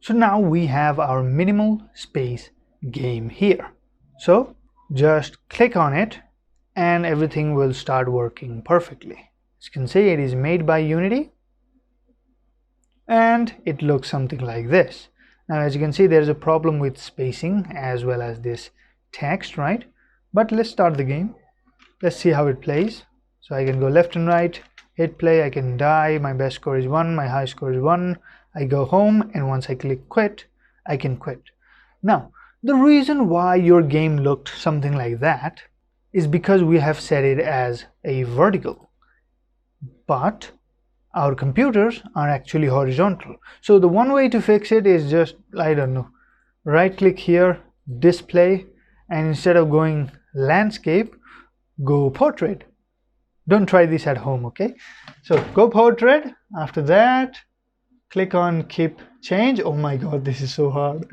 So now we have our minimal space game here. So just click on it and everything will start working perfectly. As you can see, it is made by Unity and it looks something like this. Now as you can see, there's a problem with spacing as well as this text, right? But let's start the game. Let's see how it plays. So I can go left and right, hit play, I can die, my best score is 1, my high score is 1. I go home, and once I click quit, I can quit. Now, the reason why your game looked something like that is because we have set it as a vertical, but our computers are actually horizontal. So the one way to fix it is just, I don't know, right click here, display, and instead of going landscape, go portrait. Don't try this at home, okay? So go portrait. After that, click on keep change. Oh my god, this is so hard.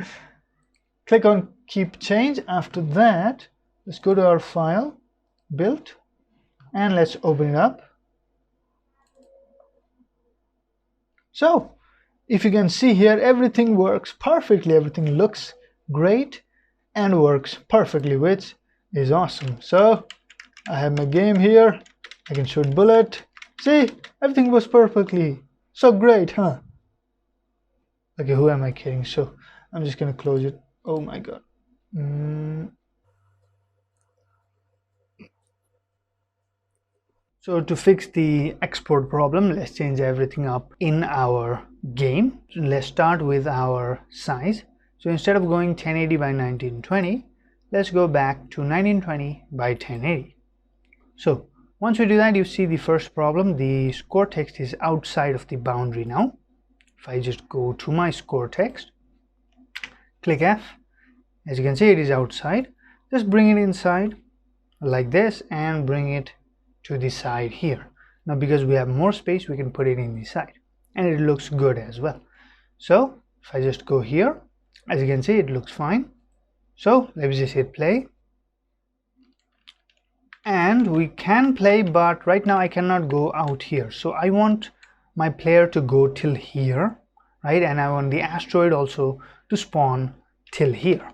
Click on keep change. After that, let's go to our file, build, and let's open it up. So if you can see here, everything works perfectly. Everything looks great and works perfectly, which is awesome. So I have my game here. I can shoot bullet. See, everything was perfectly so great, huh? Okay, who am I kidding? So I'm just gonna close it. Oh my god. So to fix the export problem, let's change everything up in our game. So let's start with our size. So instead of going 1080 by 1920, let's go back to 1920 by 1080. So once we do that, you see the first problem, the score text is outside of the boundary now. If I just go to my score text, click F, as you can see it is outside. Just bring it inside like this and bring it to the side here. Now because we have more space, we can put it in the side and it looks good as well. So if I just go here, as you can see it looks fine. So let's just hit play. And we can play, but right now I cannot go out here. So I want my player to go till here, right? And I want the asteroid also to spawn till here.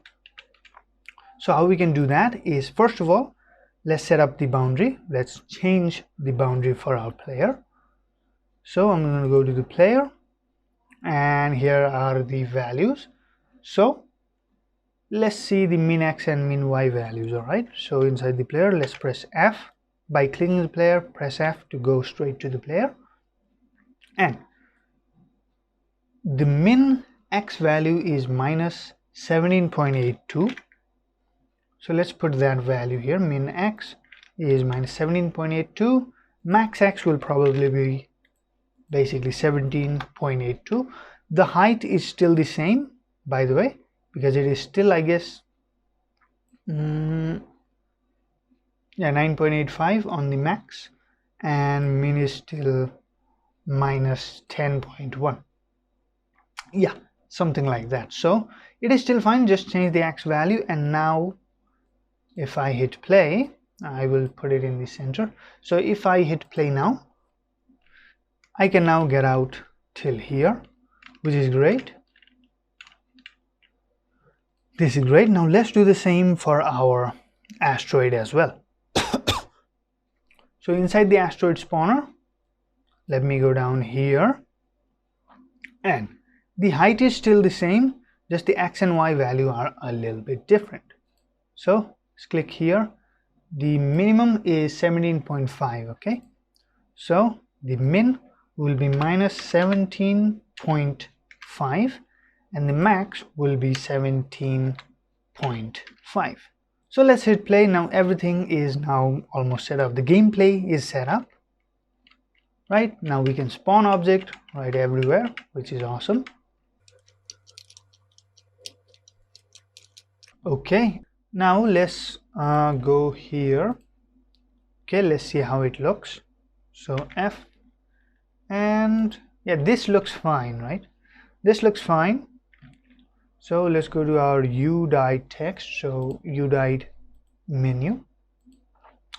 So how we can do that is, first of all, let's set up the boundary. Let's change the boundary for our player. So I'm going to go to the player and here are the values. So let's see the min x and min y values. All right, so inside the player, let's press F. By clicking the player, press F to go straight to the player. And the min x value is minus 17.82. So let's put that value here. Min x is minus 17.82 Max X will probably be basically 17.82. The height is still the same, by the way, because it is still, I guess, yeah, 9.85 on the max, and min is still minus 10.1. Yeah, something like that. So it is still fine. Just change the X value, and now if I hit play, I will put it in the center. So if I hit play now, I can now get out till here, which is great. This is great. Now let's do the same for our asteroid as well. So inside the asteroid spawner, let me go down here, and the height is still the same, just the X and Y value are a little bit different. So let's click here. The minimum is 17.5. okay, so the min will be minus 17.5 and the max will be 17.5. So let's hit play. Now everything is now almost set up. The gameplay is set up. Right now we can spawn object right everywhere, which is awesome. Okay, now let's go here. Okay, let's see how it looks. So F, and yeah, this looks fine, right? This looks fine. So let's go to our UDID text, so UDID menu,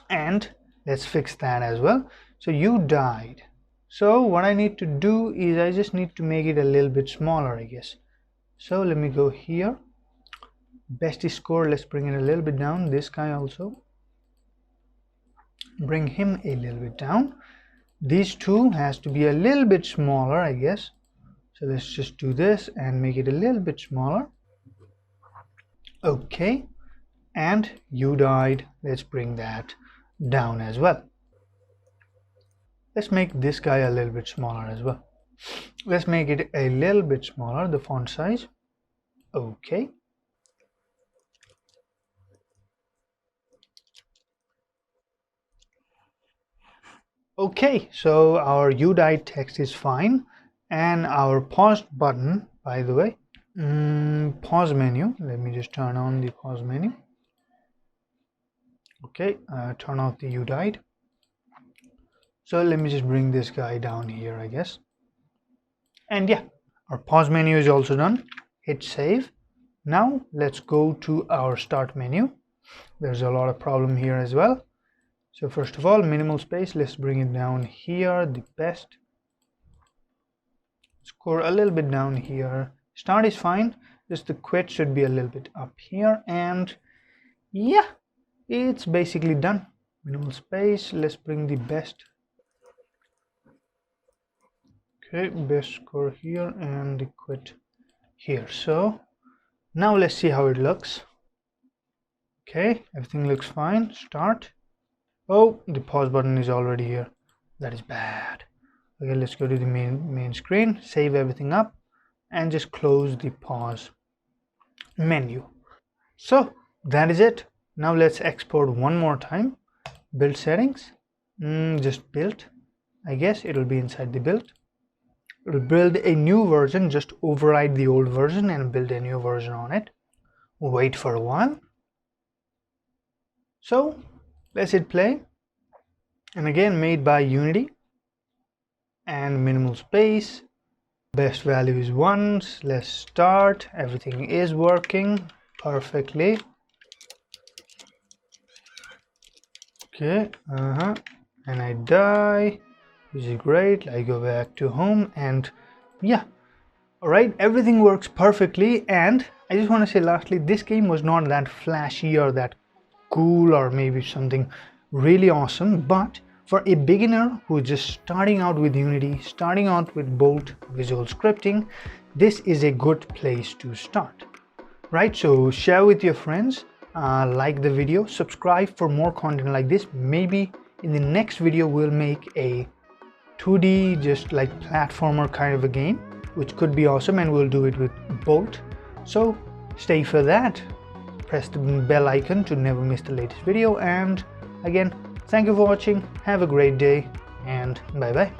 and let's fix that as well. So UDID. So what I need to do is I just need to make it a little bit smaller, I guess. So let me go here. Bestie score, let's bring it a little bit down. This guy also, bring him a little bit down. These two has to be a little bit smaller, I guess. So let's just do this and make it a little bit smaller. Okay, and UDID, let's bring that down as well. Let's make this guy a little bit smaller as well. Let's make it a little bit smaller, the font size. Okay. Okay, so our UDID text is fine, and our pause button, by the way, pause menu, let me just turn on the pause menu. Okay, turn off the UDID. So let me just bring this guy down here, I guess. And yeah, our pause menu is also done. Hit save. Now let's go to our start menu. There's a lot of problem here as well. So first of all, minimal space, let's bring it down here, the best. Score a little bit down here. Start is fine, just the quit should be a little bit up here, and yeah, it's basically done. Minimal space, let's bring the best. Okay, best score here and the quit here. So now let's see how it looks. Okay, everything looks fine. Start. Oh, the pause button is already here. That is bad. Okay, let's go to the main screen, save everything up, and just close the pause menu. So that is it. Now let's export one more time. Build settings, just build. I guess it'll be inside the build. It'll build a new version, just override the old version and build a new version on it. Wait for a while. So let's hit play, and again made by Unity, and minimal space, best value is 1. Let's start. Everything is working perfectly. Okay, and I die, which is great. I go back to home, and yeah, all right, everything works perfectly. And I just want to say lastly, this game was not that flashy or that cool or maybe something really awesome, but for a beginner who is just starting out with Unity, starting out with Bolt visual scripting, this is a good place to start, right? So share with your friends, like the video, subscribe for more content like this. Maybe in the next video we'll make a 2D just like platformer kind of a game, which could be awesome, and we'll do it with Bolt. So stay for that. Press the bell icon to never miss the latest video, and again, Thank you for watching, have a great day, and bye bye.